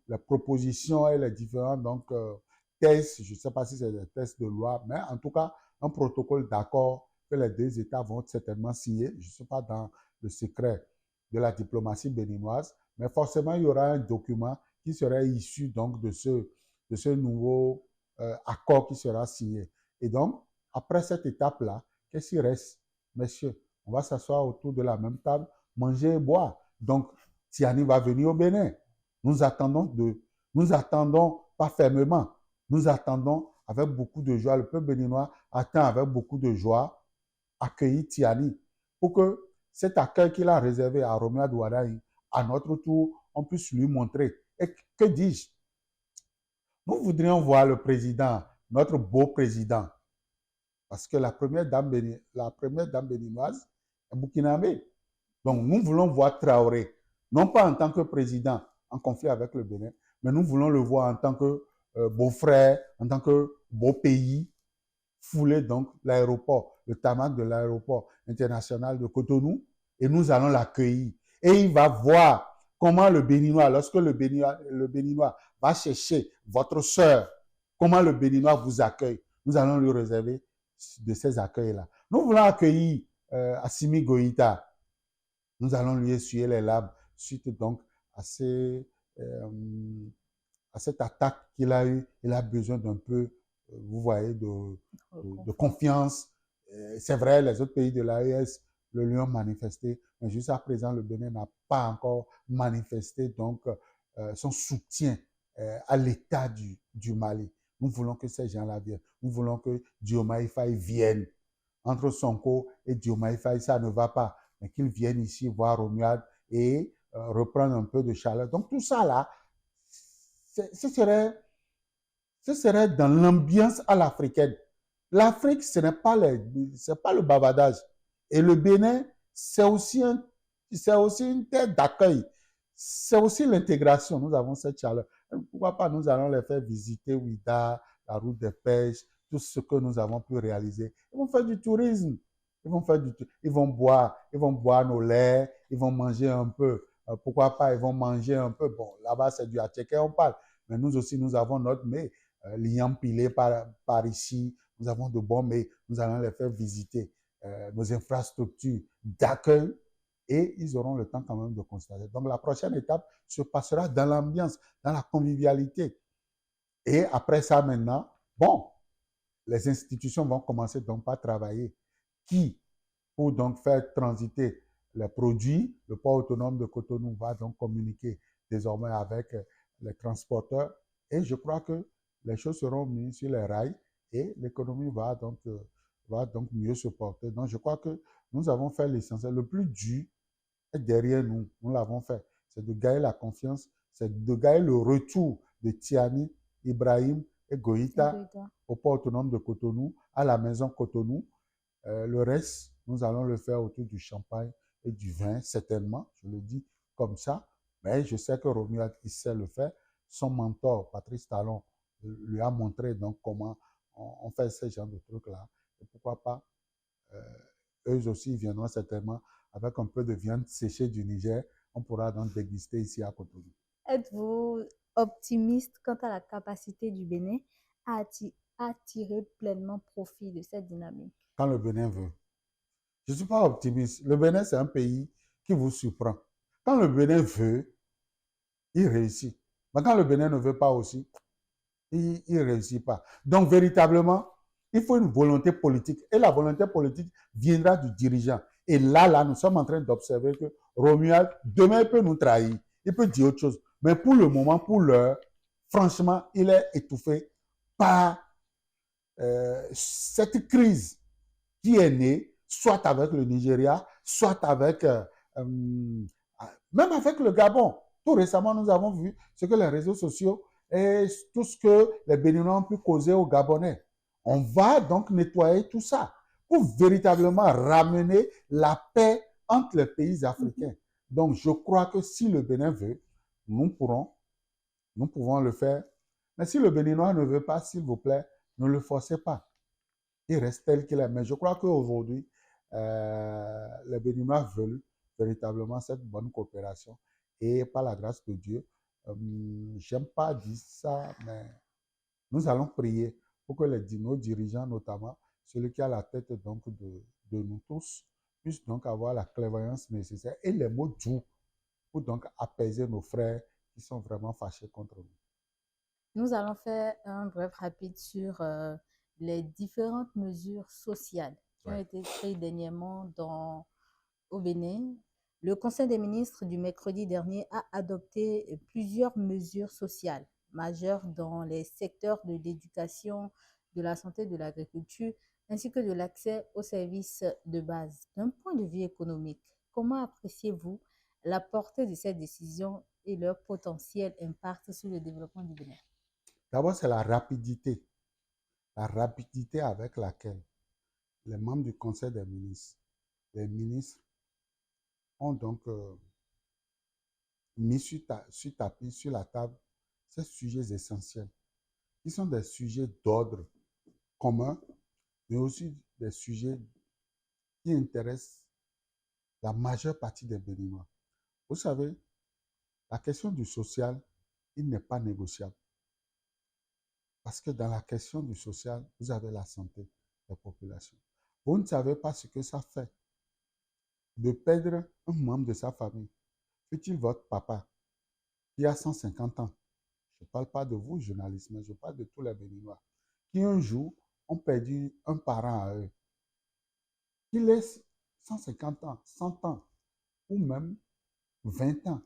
Speaker 2: les propositions et les différents donc, tests, je ne sais pas si c'est des tests de loi, mais en tout cas, un protocole d'accord que les deux États vont certainement signer. Je ne suis pas dans le secret de la diplomatie béninoise, mais forcément, il y aura un document qui serait issu donc de ce nouveau accord qui sera signé. Et donc, après cette étape-là, qu'est-ce qui reste, messieurs? On va s'asseoir autour de la même table, manger et boire. Donc, Tiani va venir au Bénin. Nous attendons pas fermement, nous attendons avec beaucoup de joie. Le peuple béninois attend avec beaucoup de joie accueillir Tiani pour que cet accueil qu'il a réservé à Romeo Douadaï, à notre tour, on puisse lui montrer. Et que dis-je? Nous voudrions voir le président, notre beau président, parce que la première dame béninoise est burkinabé. Donc, nous voulons voir Traoré, non pas en tant que président en conflit avec le Bénin, mais nous voulons le voir en tant que beau-frère, en tant que beau pays, fouler donc l'aéroport, le tarmac de l'aéroport international de Cotonou, et nous allons l'accueillir. Et il va voir comment le Béninois, lorsque le Béninois va chercher votre soeur, comment le Béninois vous accueille. Nous allons lui réserver de ces accueils-là. Nous voulons accueillir Assimi Goïta. Nous allons lui essuyer les larmes suite donc à, à cette attaque qu'il a eue. Il a besoin d'un peu, vous voyez, de confiance. C'est vrai, les autres pays de l'AES le lui ont manifesté, mais jusqu'à présent, le Bénin n'a pas encore manifesté donc son soutien à l'État du Mali. Nous voulons que ces gens-là viennent. Nous voulons que Diomaye Faye vienne. Entre Sonko et Diomaye Faye, ça ne va pas. Mais qu'ils viennent ici voir Romuald et reprendre un peu de chaleur. Donc tout ça là, ce serait dans l'ambiance à l'africaine. L'Afrique, ce n'est pas le bavardage. Et le Bénin, c'est aussi une terre d'accueil. C'est aussi l'intégration. Nous avons cette chaleur. Pourquoi pas nous allons les faire visiter Ouida, la route des pêches, tout ce que nous avons pu réaliser. Ils vont faire du tourisme. Ils vont boire nos laits, ils vont manger un peu. Pourquoi pas, ils vont manger un peu. Bon, là-bas, c'est du attiéké, on parle. Mais nous aussi, nous avons notre mets. Liam pilé par ici. Nous avons de bons mets. Nous allons les faire visiter nos infrastructures d'accueil et ils auront le temps quand même de constater. Donc, la prochaine étape se passera dans l'ambiance, dans la convivialité. Et après ça, maintenant, bon, les institutions vont commencer donc par travailler. Qui, pour donc faire transiter les produits, le port autonome de Cotonou va donc communiquer désormais avec les transporteurs. Et je crois que les choses seront mises sur les rails et l'économie va donc mieux se porter. Donc, je crois que nous avons fait l'essentiel. Le plus dur est derrière nous. Nous l'avons fait. C'est de gagner la confiance, c'est de gagner le retour de Tiani, Ibrahim et Goïta au port autonome de Cotonou, à la maison Cotonou. Le reste, nous allons le faire autour du champagne et du vin, certainement. Je le dis comme ça. Mais je sais que Romuald, il sait le faire. Son mentor, Patrice Talon, lui a montré donc comment on fait ce genre de trucs-là. Et pourquoi pas, eux aussi viendront certainement avec un peu de viande séchée du Niger. On pourra donc déguster ici à Cotonou.
Speaker 1: Êtes-vous optimiste quant à la capacité du Bénin à tirer pleinement profit de cette dynamique?
Speaker 2: Quand le Bénin veut. Je ne suis pas optimiste. Le Bénin, c'est un pays qui vous surprend. Quand le Bénin veut, il réussit. Mais quand le Bénin ne veut pas aussi, il ne réussit pas. Donc, véritablement, il faut une volonté politique. Et la volonté politique viendra du dirigeant. Et là, nous sommes en train d'observer que Romuald, demain, il peut nous trahir. Il peut dire autre chose. Mais pour le moment, pour l'heure, franchement, il est étouffé par cette crise qui est née, soit avec le Nigeria, soit avec, même avec le Gabon. Tout récemment, nous avons vu ce que les réseaux sociaux et tout ce que les Béninois ont pu causer aux Gabonais. On va donc nettoyer tout ça pour véritablement ramener la paix entre les pays africains. Donc, je crois que si le Bénin veut, nous pouvons le faire. Mais si le Béninois ne veut pas, s'il vous plaît, ne le forcez pas. Il reste tel qu'il est. Mais je crois qu'aujourd'hui, les Béninois veulent véritablement cette bonne coopération. Et par la grâce de Dieu, j'aime pas dire ça, mais nous allons prier pour que nos dirigeants, notamment celui qui a la tête donc de nous tous, puissent donc avoir la clairvoyance nécessaire et les mots doux pour donc apaiser nos frères qui sont vraiment fâchés contre nous.
Speaker 1: Nous allons faire un bref rapide sur les différentes mesures sociales qui ont été prises dernièrement au Bénin. Le Conseil des ministres du mercredi dernier a adopté plusieurs mesures sociales majeures dans les secteurs de l'éducation, de la santé, de l'agriculture, ainsi que de l'accès aux services de base. D'un point de vue économique, comment appréciez-vous la portée de ces décisions et leur potentiel impact sur le développement du Bénin?
Speaker 2: D'abord, c'est la rapidité avec laquelle les membres du Conseil des ministres, les ministres ont donc mis sur tapis, sur la table, ces sujets essentiels, qui sont des sujets d'ordre commun, mais aussi des sujets qui intéressent la majeure partie des Béninois. Vous savez, la question du social, il n'est pas négociable. Parce que dans la question du social, vous avez la santé des populations. Vous ne savez pas ce que ça fait de perdre un membre de sa famille. Fut-il votre papa qui a 150 ans? Je ne parle pas de vous, journalistes, mais je parle de tous les Béninois qui un jour ont perdu un parent à eux. Qui laisse 150 ans, 100 ans ou même 20 ans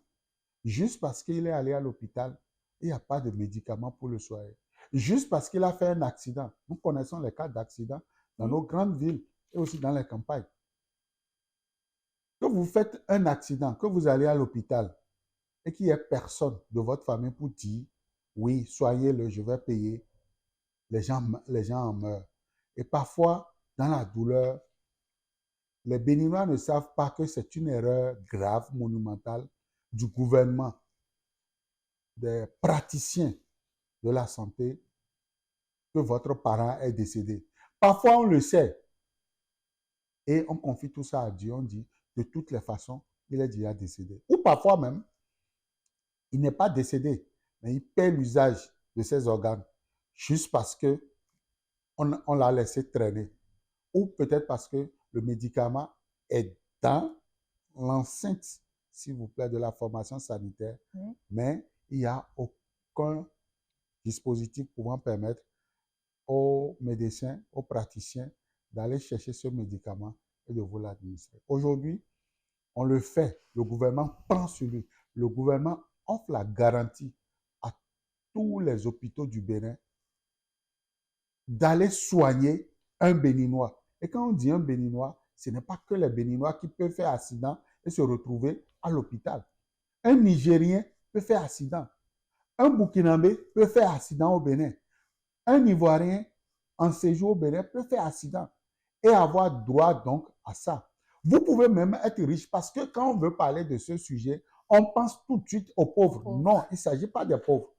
Speaker 2: juste parce qu'il est allé à l'hôpital et il n'y a pas de médicaments pour le soigner. Juste parce qu'il a fait un accident. Nous connaissons les cas d'accidents dans nos grandes villes et aussi dans les campagnes. Que vous faites un accident, que vous allez à l'hôpital et qu'il n'y ait personne de votre famille pour dire oui, soignez-le, je vais payer, les gens en meurent. Et parfois, dans la douleur, les Béninois ne savent pas que c'est une erreur grave, monumentale du gouvernement, des praticiens de la santé, que votre parent est décédé. Parfois, on le sait et on confie tout ça à Dieu. On dit, de toutes les façons, il est déjà décédé. Ou parfois même, il n'est pas décédé, mais il perd l'usage de ses organes juste parce que on l'a laissé traîner. Ou peut-être parce que le médicament est dans l'enceinte, s'il vous plaît, de la formation sanitaire, mais il n'y a aucun dispositif pouvant permettre aux médecins, aux praticiens d'aller chercher ce médicament et de vous l'administrer. Aujourd'hui, on le fait. Le gouvernement prend sur lui. Le gouvernement offre la garantie à tous les hôpitaux du Bénin d'aller soigner un Béninois. Et quand on dit un Béninois, ce n'est pas que les Béninois qui peuvent faire accident et se retrouver à l'hôpital. Un Nigérien peut faire accident. Un Burkinabé peut faire accident au Bénin. Un Ivoirien en séjour au Bénin peut faire accident et avoir droit donc à ça. Vous pouvez même être riche parce que quand on veut parler de ce sujet, on pense tout de suite aux pauvres. Non, il ne s'agit pas des pauvres.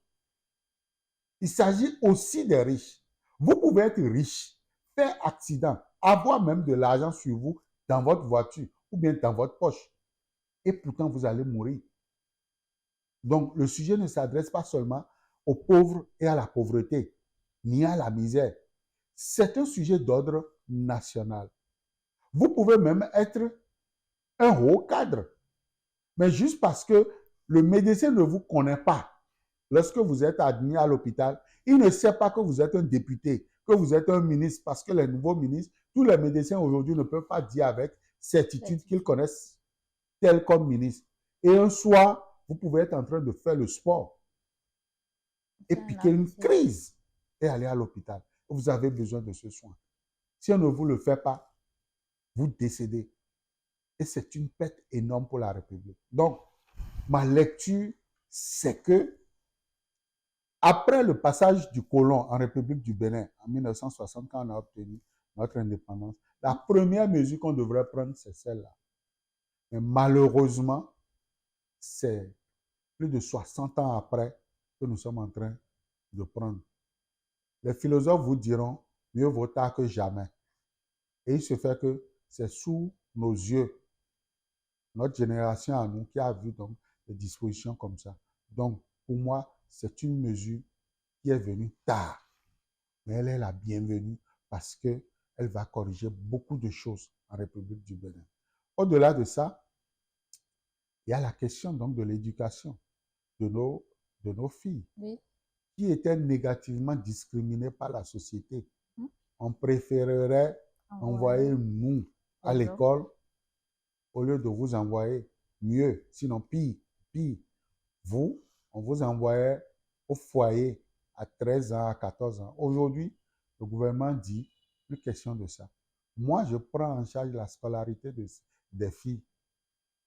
Speaker 2: Il s'agit aussi des riches. Vous pouvez être riche, faire accident, avoir même de l'argent sur vous dans votre voiture ou bien dans votre poche. Et pourtant, vous allez mourir. Donc, le sujet ne s'adresse pas seulement aux pauvres et à la pauvreté, ni à la misère. C'est un sujet d'ordre national. Vous pouvez même être un haut cadre, Mais juste parce que le médecin ne vous connaît pas, lorsque vous êtes admis à l'hôpital, il ne sait pas que vous êtes un député, que vous êtes un ministre, parce que les nouveaux ministres, tous les médecins aujourd'hui ne peuvent pas dire avec certitude qu'ils connaissent tel comme ministre. Et un soir, vous pouvez être en train de faire le sport et piquer une crise et aller à l'hôpital. Vous avez besoin de ce soin. Si on ne vous le fait pas, vous décédez. Et c'est une perte énorme pour la République. Donc, ma lecture, c'est que après le passage du colon en République du Bénin en 1960, quand on a obtenu notre indépendance, la première mesure qu'on devrait prendre, c'est celle-là. Mais malheureusement, c'est plus de 60 ans après que nous sommes en train de prendre. Les philosophes vous diront, mieux vaut tard que jamais. Et il se fait que c'est sous nos yeux, notre génération à nous, qui a vu donc des dispositions comme ça. Donc, pour moi, c'est une mesure qui est venue tard. Mais elle est la bienvenue parce qu'elle va corriger beaucoup de choses en République du Bénin. Au-delà de ça, il y a la question donc de l'éducation de nos filles,
Speaker 1: Oui.
Speaker 2: qui étaient négativement discriminées par la société. On préférerait envoyer nous à l'école au lieu de vous envoyer mieux, sinon pire. Vous, on vous envoyait au foyer à 13 ans, à 14 ans. Aujourd'hui, le gouvernement dit, plus question de ça. Moi, je prends en charge la scolarité des filles.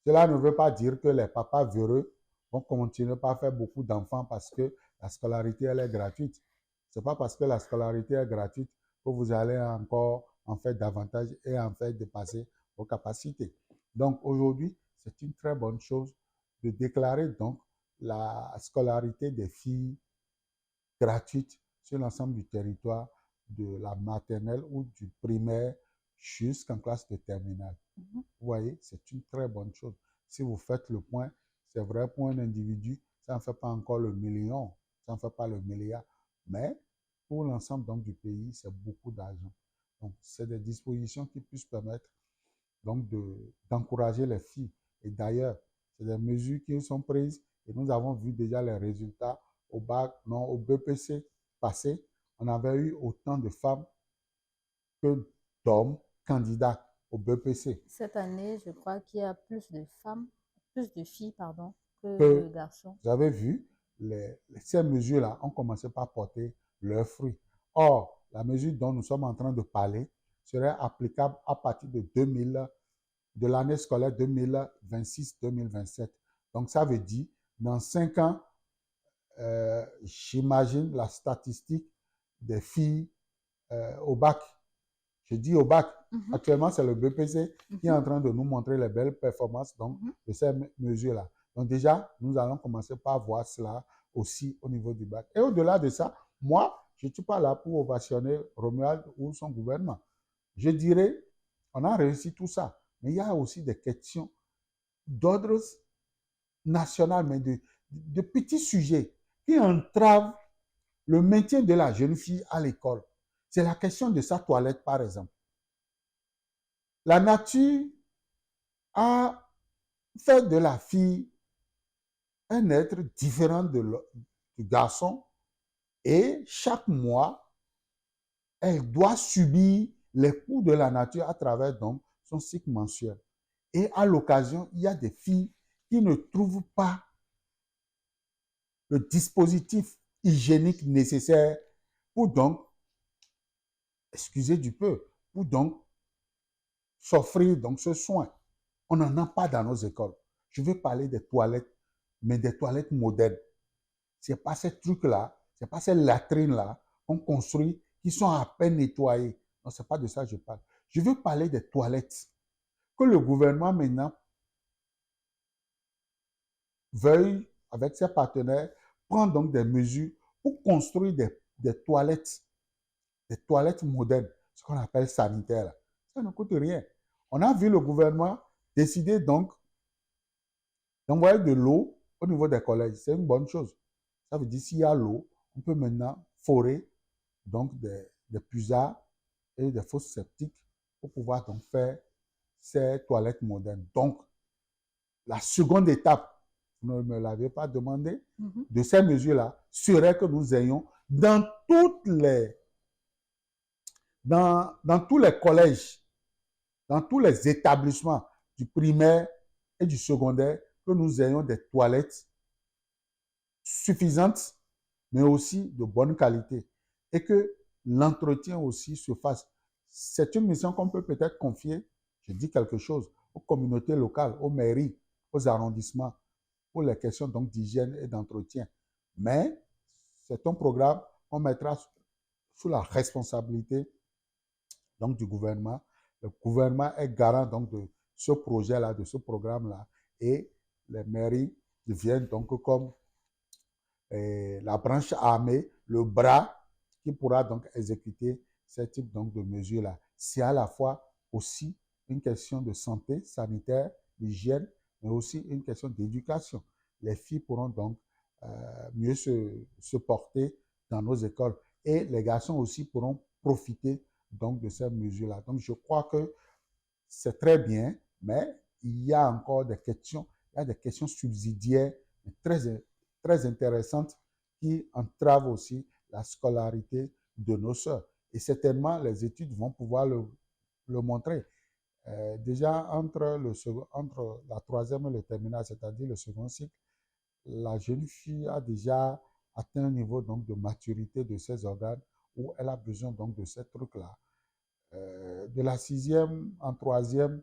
Speaker 2: Cela ne veut pas dire que les papas véreux vont continuer par faire beaucoup d'enfants parce que la scolarité, elle est gratuite. Ce n'est pas parce que la scolarité est gratuite que vous allez encore en faire davantage et en faire dépasser vos capacités. Donc aujourd'hui, c'est une très bonne chose de déclarer donc la scolarité des filles gratuite sur l'ensemble du territoire de la maternelle ou du primaire jusqu'en classe de terminale. Vous voyez, c'est une très bonne chose. Si vous faites le point, c'est vrai pour un individu, ça ne fait pas encore le million, ça ne fait pas le milliard, mais pour l'ensemble donc du pays, c'est beaucoup d'argent. Donc, c'est des dispositions qui puissent permettre donc d'encourager les filles. Et d'ailleurs, c'est des mesures qui sont prises et nous avons vu déjà les résultats au bac, non, au BPC passé. On avait eu autant de femmes que d'hommes candidats au BPC.
Speaker 1: Cette année, je crois qu'il y a plus de femmes, plus de filles, pardon, que de garçons.
Speaker 2: Vous avez vu, ces mesures-là ont commencé par porter leurs fruits. Or, la mesure dont nous sommes en train de parler serait applicable à partir de l'année scolaire 2026-2027. Donc, ça veut dire, dans 5 ans, j'imagine la statistique des filles au bac. Je dis au bac. Actuellement, c'est le BPC qui est en train de nous montrer les belles performances donc, de ces mesures-là. Donc déjà, nous allons commencer par voir cela aussi au niveau du bac. Et au-delà de ça, moi, je ne suis pas là pour ovationner Romuald ou son gouvernement. Je dirais, on a réussi tout ça. Mais il y a aussi des questions d'ordre national, mais de petits sujets qui entravent le maintien de la jeune fille à l'école. C'est la question de sa toilette, par exemple. La nature a fait de la fille un être différent du garçon et chaque mois, elle doit subir les coups de la nature à travers donc son cycle mensuel. Et à l'occasion, il y a des filles qui ne trouvent pas le dispositif hygiénique nécessaire pour donc, excusez du peu, pour donc s'offrir donc ce soin. On n'en a pas dans nos écoles. Je veux parler des toilettes, mais des toilettes modernes. Ce n'est pas ces trucs-là, ce n'est pas ces latrines-là qu'on construit qui sont à peine nettoyées. Non, ce n'est pas de ça que je parle. Je veux parler des toilettes. Que le gouvernement maintenant veuille, avec ses partenaires, prendre donc des mesures pour construire des toilettes modernes, ce qu'on appelle sanitaires. Ça ne coûte rien. On a vu le gouvernement décider donc d'envoyer de l'eau au niveau des collèges. C'est une bonne chose. Ça veut dire s'il y a l'eau, on peut maintenant forer donc des puisards et des fosses septiques pour pouvoir donc faire ces toilettes modernes. Donc, la seconde étape, vous ne me l'avez pas demandé, de ces mesures-là, serait que nous ayons dans tous les collèges, dans tous les établissements du primaire et du secondaire, que nous ayons des toilettes suffisantes, mais aussi de bonne qualité. Et que l'entretien aussi se fasse. C'est une mission qu'on peut peut-être confier, je dis quelque chose, aux communautés locales, aux mairies, aux arrondissements, pour les questions donc d'hygiène et d'entretien. Mais c'est un programme qu'on mettra sous la responsabilité donc du gouvernement. Le gouvernement est garant donc de ce projet-là, de ce programme-là, et les mairies deviennent donc comme la branche armée, le bras qui pourra donc exécuter ce type donc de mesures-là. C'est à la fois aussi une question de santé sanitaire, d'hygiène, mais aussi une question d'éducation. Les filles pourront donc mieux se porter dans nos écoles et les garçons aussi pourront profiter donc de ces mesures-là. Donc je crois que c'est très bien, mais il y a encore des questions, il y a des questions subsidiaires très, très intéressantes qui entravent aussi la scolarité de nos sœurs. Et certainement, les études vont pouvoir le montrer. Déjà, entre la troisième et le terminal, c'est-à-dire le second cycle, la jeune fille a déjà atteint un niveau donc, de maturité de ses organes où elle a besoin donc de ces trucs-là. De la sixième en troisième,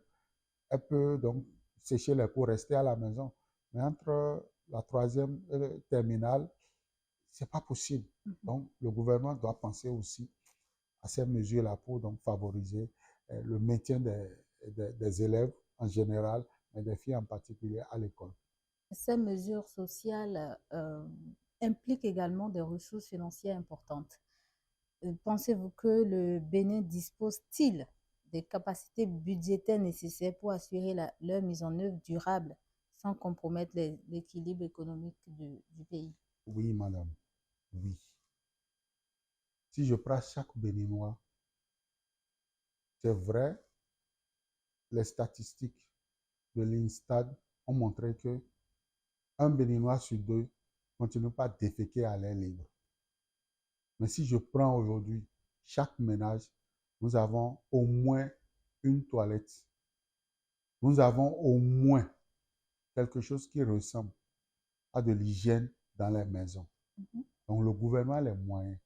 Speaker 2: elle peut donc sécher les cours, rester à la maison. Mais entre la troisième et le terminal, ce n'est pas possible. Donc, le gouvernement doit penser aussi à ces mesures-là pour donc favoriser le maintien des élèves en général, mais des filles en particulier à l'école.
Speaker 1: Ces mesures sociales impliquent également des ressources financières importantes. Pensez-vous que le Bénin dispose-t-il des capacités budgétaires nécessaires pour assurer leur mise en œuvre durable sans compromettre l'équilibre économique du pays?
Speaker 2: Oui, madame, oui. Si je prends chaque Béninois, c'est vrai, les statistiques de l'INSTAD ont montré que un Béninois sur deux ne continue pas à déféquer à l'air libre. Mais si je prends aujourd'hui chaque ménage, nous avons au moins une toilette. Nous avons au moins quelque chose qui ressemble à de l'hygiène dans les maisons. Donc le gouvernement a les moyens.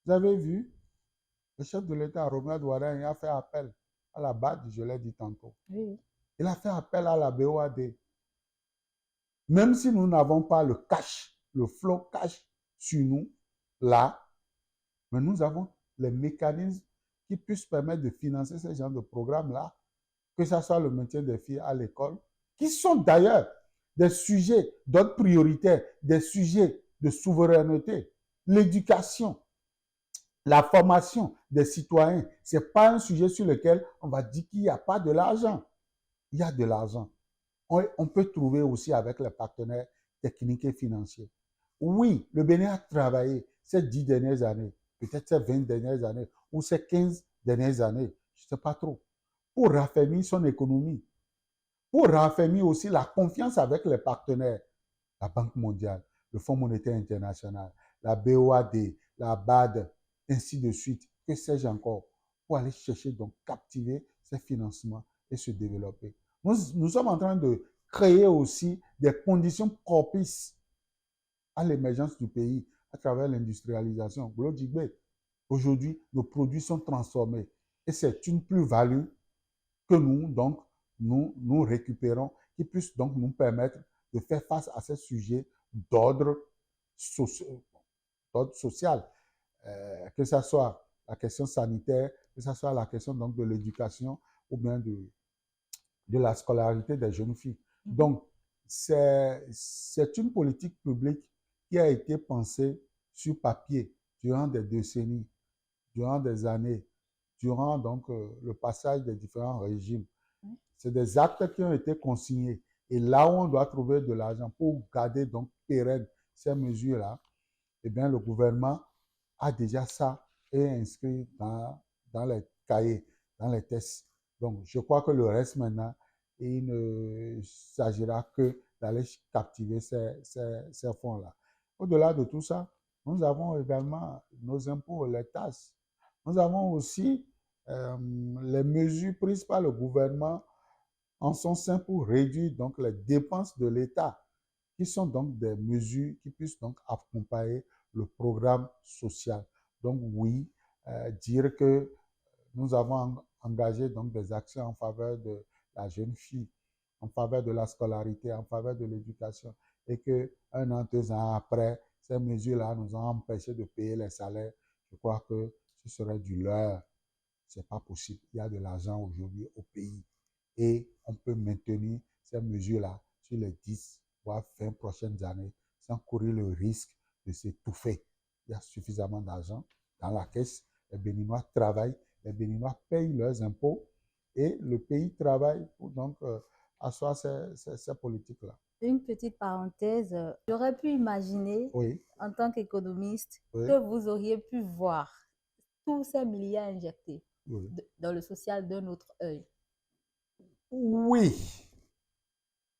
Speaker 2: Vous avez vu, le chef de l'État, Romuald Douadane, a fait appel à la BAD, je l'ai dit tantôt.
Speaker 1: Oui.
Speaker 2: Il a fait appel à la BOAD. Même si nous n'avons pas le cash, le flow cash sur nous, là, mais nous avons les mécanismes qui puissent permettre de financer ce genre de programmes-là, que ce soit le maintien des filles à l'école, qui sont d'ailleurs des sujets d'ordre prioritaire, des sujets de souveraineté, l'éducation, la formation des citoyens. Ce n'est pas un sujet sur lequel on va dire qu'il n'y a pas de l'argent. Il y a de l'argent. On peut trouver aussi avec les partenaires techniques et financiers. Oui, le Bénin a travaillé ces 10 dernières années, peut-être ces 20 dernières années, ou ces 15 dernières années, je ne sais pas trop, pour raffermir son économie, pour raffermir aussi la confiance avec les partenaires, la Banque mondiale, le Fonds monétaire international, la BOAD, la BAD, ainsi de suite, que sais-je encore, pour aller chercher, donc captiver ces financements et se développer. Nous sommes en train de créer aussi des conditions propices à l'émergence du pays à travers l'industrialisation. Aujourd'hui, nos produits sont transformés et c'est une plus-value que nous récupérons qui puisse donc nous permettre de faire face à ces sujets d'ordre social, que ce soit la question sanitaire, que ce soit la question donc de l'éducation ou bien de la scolarité des jeunes filles. Donc, c'est une politique publique qui a été pensée sur papier durant des décennies, durant des années, durant donc le passage des différents régimes. C'est des actes qui ont été consignés. Et là où on doit trouver de l'argent pour garder donc pérenne ces mesures-là, eh bien, le gouvernement a déjà ça et inscrit dans les cahiers, dans les tests. Donc, je crois que le reste maintenant et il ne s'agira que d'aller captiver ces fonds-là. Au-delà de tout ça, nous avons également nos impôts, les taxes. Nous avons aussi les mesures prises par le gouvernement en son sein pour réduire donc les dépenses de l'État, qui sont donc des mesures qui puissent donc accompagner le programme social. Donc oui, dire que nous avons engagé donc des actions en faveur de la jeune fille, en faveur de la scolarité, en faveur de l'éducation, et que 1 an, 2 ans après, ces mesures-là nous ont empêché de payer les salaires. Je crois que ce serait du leurre. C'est pas possible. Il y a de l'argent aujourd'hui au pays et on peut maintenir ces mesures-là sur les 10 voire 20 prochaines années sans courir le risque de s'étouffer. Il y a suffisamment d'argent dans la caisse. Les Béninois travaillent, les Béninois payent leurs impôts et le pays travaille pour donc asseoir ces politiques-là.
Speaker 1: Une petite parenthèse, j'aurais pu imaginer,
Speaker 2: Oui,
Speaker 1: en tant qu'économiste,
Speaker 2: oui,
Speaker 1: que vous auriez pu voir tous ces milliards injectés
Speaker 2: oui.
Speaker 1: dans le social d'un autre œil.
Speaker 2: Oui,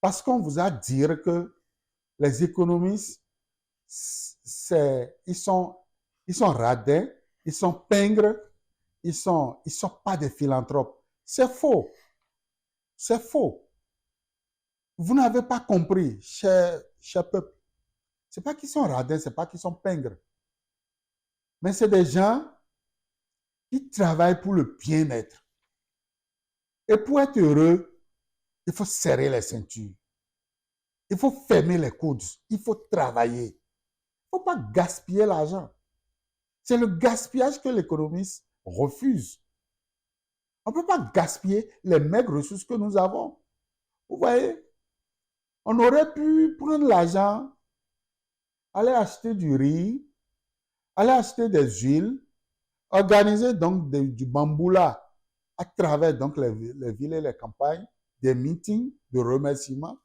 Speaker 2: parce qu'on vous a dit que les économistes, ils sont radins, ils sont pingres, ils sont pas des philanthropes. C'est faux. C'est faux. Vous n'avez pas compris, cher peuple. C'est pas qu'ils sont radins, c'est pas qu'ils sont pingres. Mais c'est des gens qui travaillent pour le bien-être. Et pour être heureux, il faut serrer les ceintures. Il faut fermer les coudes. Il faut travailler. Il ne faut pas gaspiller l'argent. C'est le gaspillage que l'économiste refuse. On ne peut pas gaspiller les maigres ressources que nous avons. Vous voyez, on aurait pu prendre l'argent, aller acheter du riz, aller acheter des huiles, organiser donc du bambou là à travers donc les villes et les campagnes, des meetings de remerciement.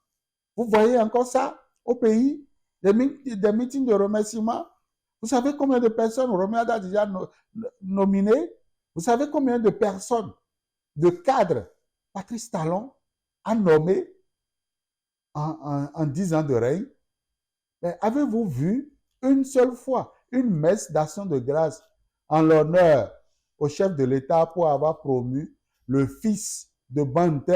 Speaker 2: Vous voyez encore ça au pays, des meetings de remerciement. Vous savez combien de personnes Romuald a déjà nominé? Vous savez combien de personnes, de cadres, Patrice Talon a nommé en 10 ans de règne? Avez-vous vu une seule fois une messe d'action de grâce en l'honneur au chef de l'État pour avoir promu le fils de Bante,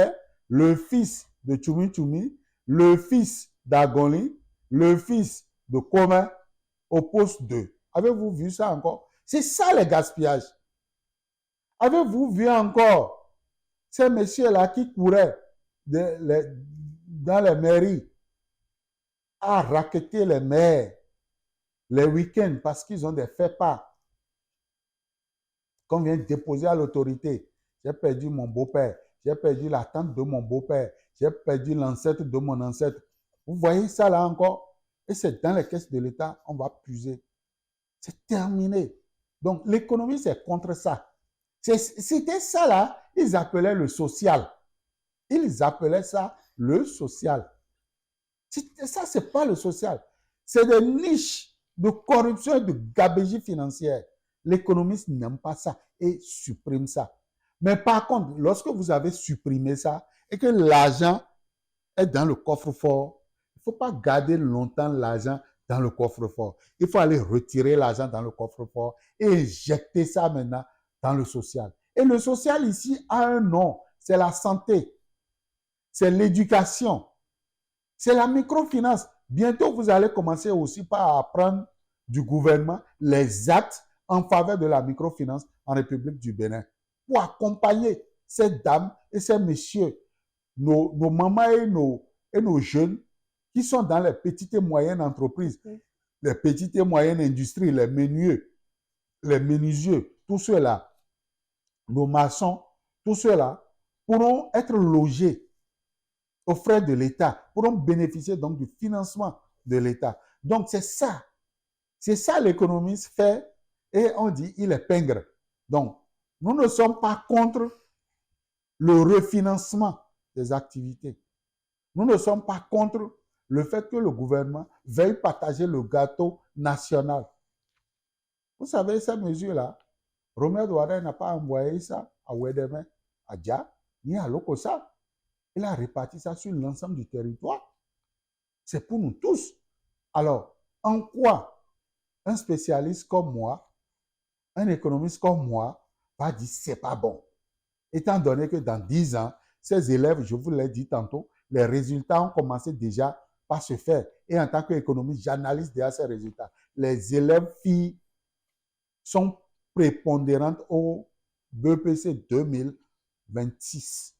Speaker 2: le fils de Tchoumi Tchoumi, le fils d'Agoli, le fils de Koma au poste 2? Avez-vous vu ça encore? C'est ça le gaspillage. Avez-vous vu encore ces messieurs-là qui couraient dans les mairies à racketter les maires les week-ends parce qu'ils ont des faits-pas qu'on vient déposer à l'autorité? J'ai perdu mon beau-père, j'ai perdu la tante de mon beau-père, j'ai perdu l'ancêtre de mon ancêtre. Vous voyez ça là encore? Et c'est dans les caisses de l'État, on va puiser. C'est terminé. Donc l'économie, c'est contre ça. C'était ça là, ils appelaient le social. Ils appelaient ça le social. Ça, c'est pas le social. C'est des niches de corruption et de gabegie financière. L'économiste n'aime pas ça et supprime ça. Mais par contre, lorsque vous avez supprimé ça et que l'argent est dans le coffre-fort, il ne faut pas garder longtemps l'argent dans le coffre-fort. Il faut aller retirer l'argent dans le coffre-fort et injecter ça maintenant dans le social. Et le social ici a un nom, c'est la santé, c'est l'éducation, c'est la microfinance. Bientôt, vous allez commencer aussi par apprendre du gouvernement les actes en faveur de la microfinance en République du Bénin pour accompagner ces dames et ces messieurs, nos mamans et nos jeunes qui sont dans les petites et moyennes entreprises, les petites et moyennes industries, les menuisiers, tous ceux-là, nos maçons, tous ceux-là pourront être logés aux frais de l'État, pourront bénéficier donc du financement de l'État. Donc c'est ça l'économiste fait et on dit il est pingre. Donc nous ne sommes pas contre le refinancement des activités. Nous ne sommes pas contre le fait que le gouvernement veuille partager le gâteau national. Vous savez, ces mesures-là, Romuald Wardini n'a pas envoyé ça à Ouédémé, à Dia, ni à Lokossa. Il a réparti ça sur l'ensemble du territoire. C'est pour nous tous. Alors, en quoi un spécialiste comme moi, un économiste comme moi, va dire c'est pas bon? Étant donné que dans 10 ans, ces élèves, je vous l'ai dit tantôt, les résultats ont commencé déjà par se faire. Et en tant qu'économiste, j'analyse déjà ces résultats. Les élèves filles sont prépondérantes au BEPC 2026.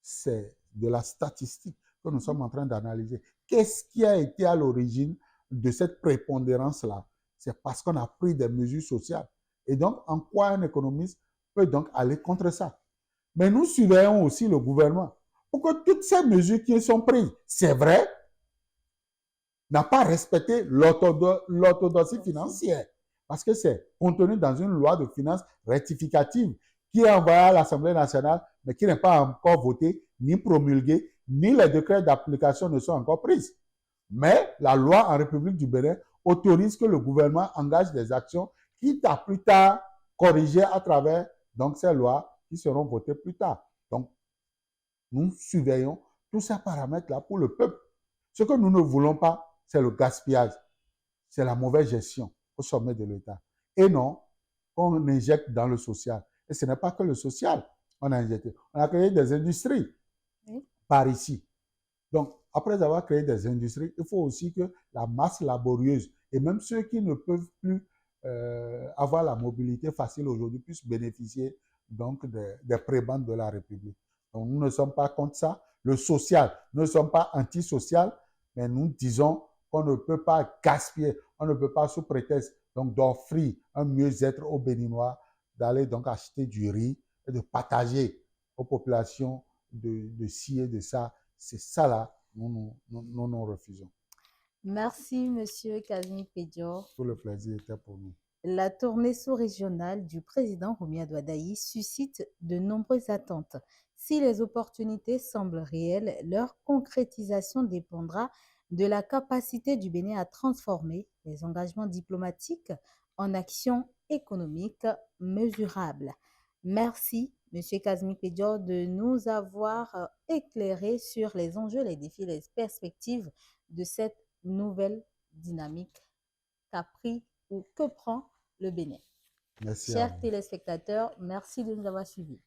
Speaker 2: C'est de la statistique que nous sommes en train d'analyser. Qu'est-ce qui a été à l'origine de cette prépondérance-là? C'est parce qu'on a pris des mesures sociales. Et donc, en quoi un économiste peut donc aller contre ça? Mais nous surveillons aussi le gouvernement pour que toutes ces mesures qui sont prises, c'est vrai, n'a pas respecté l'orthodoxie financière. Parce que c'est contenu dans une loi de finances rectificative qui est envoyée à l'Assemblée nationale, mais qui n'est pas encore votée, ni promulguée, ni les décrets d'application ne sont encore pris. Mais la loi en République du Bénin autorise que le gouvernement engage des actions qui t'a plus tard corrigées à travers donc, ces lois qui seront votées plus tard. Donc, nous surveillons tous ces paramètres-là pour le peuple. Ce que nous ne voulons pas, c'est le gaspillage, c'est la mauvaise gestion au sommet de l'État. Et non, on injecte dans le social. Et ce n'est pas que le social, on a injecté. On a créé des industries par ici. Donc, après avoir créé des industries, il faut aussi que la masse laborieuse et même ceux qui ne peuvent plus avoir la mobilité facile aujourd'hui puissent bénéficier donc des prébendes de la République. Donc, nous ne sommes pas contre ça. Le social, nous ne sommes pas antisocial, mais nous disons qu'on ne peut pas gaspiller, on ne peut pas sous prétexte donc d'offrir un mieux-être aux Béninois, d'aller donc acheter du riz et de partager aux populations de ci et de ça. C'est ça là, nous refusons.
Speaker 1: Merci, Monsieur Kazmi Pédior.
Speaker 2: Tout le plaisir était pour nous.
Speaker 1: La tournée sous-régionale du président Roumia Douadaï suscite de nombreuses attentes. Si les opportunités semblent réelles, leur concrétisation dépendra de la capacité du Bénin à transformer les engagements diplomatiques en actions économiques mesurables. Merci, M. Kazmi Pédior, de nous avoir éclairé sur les enjeux, les défis, les perspectives de cette nouvelle dynamique qu'a pris ou que prend le Bénin.
Speaker 2: Merci.
Speaker 1: Chers téléspectateurs, merci de nous avoir suivis.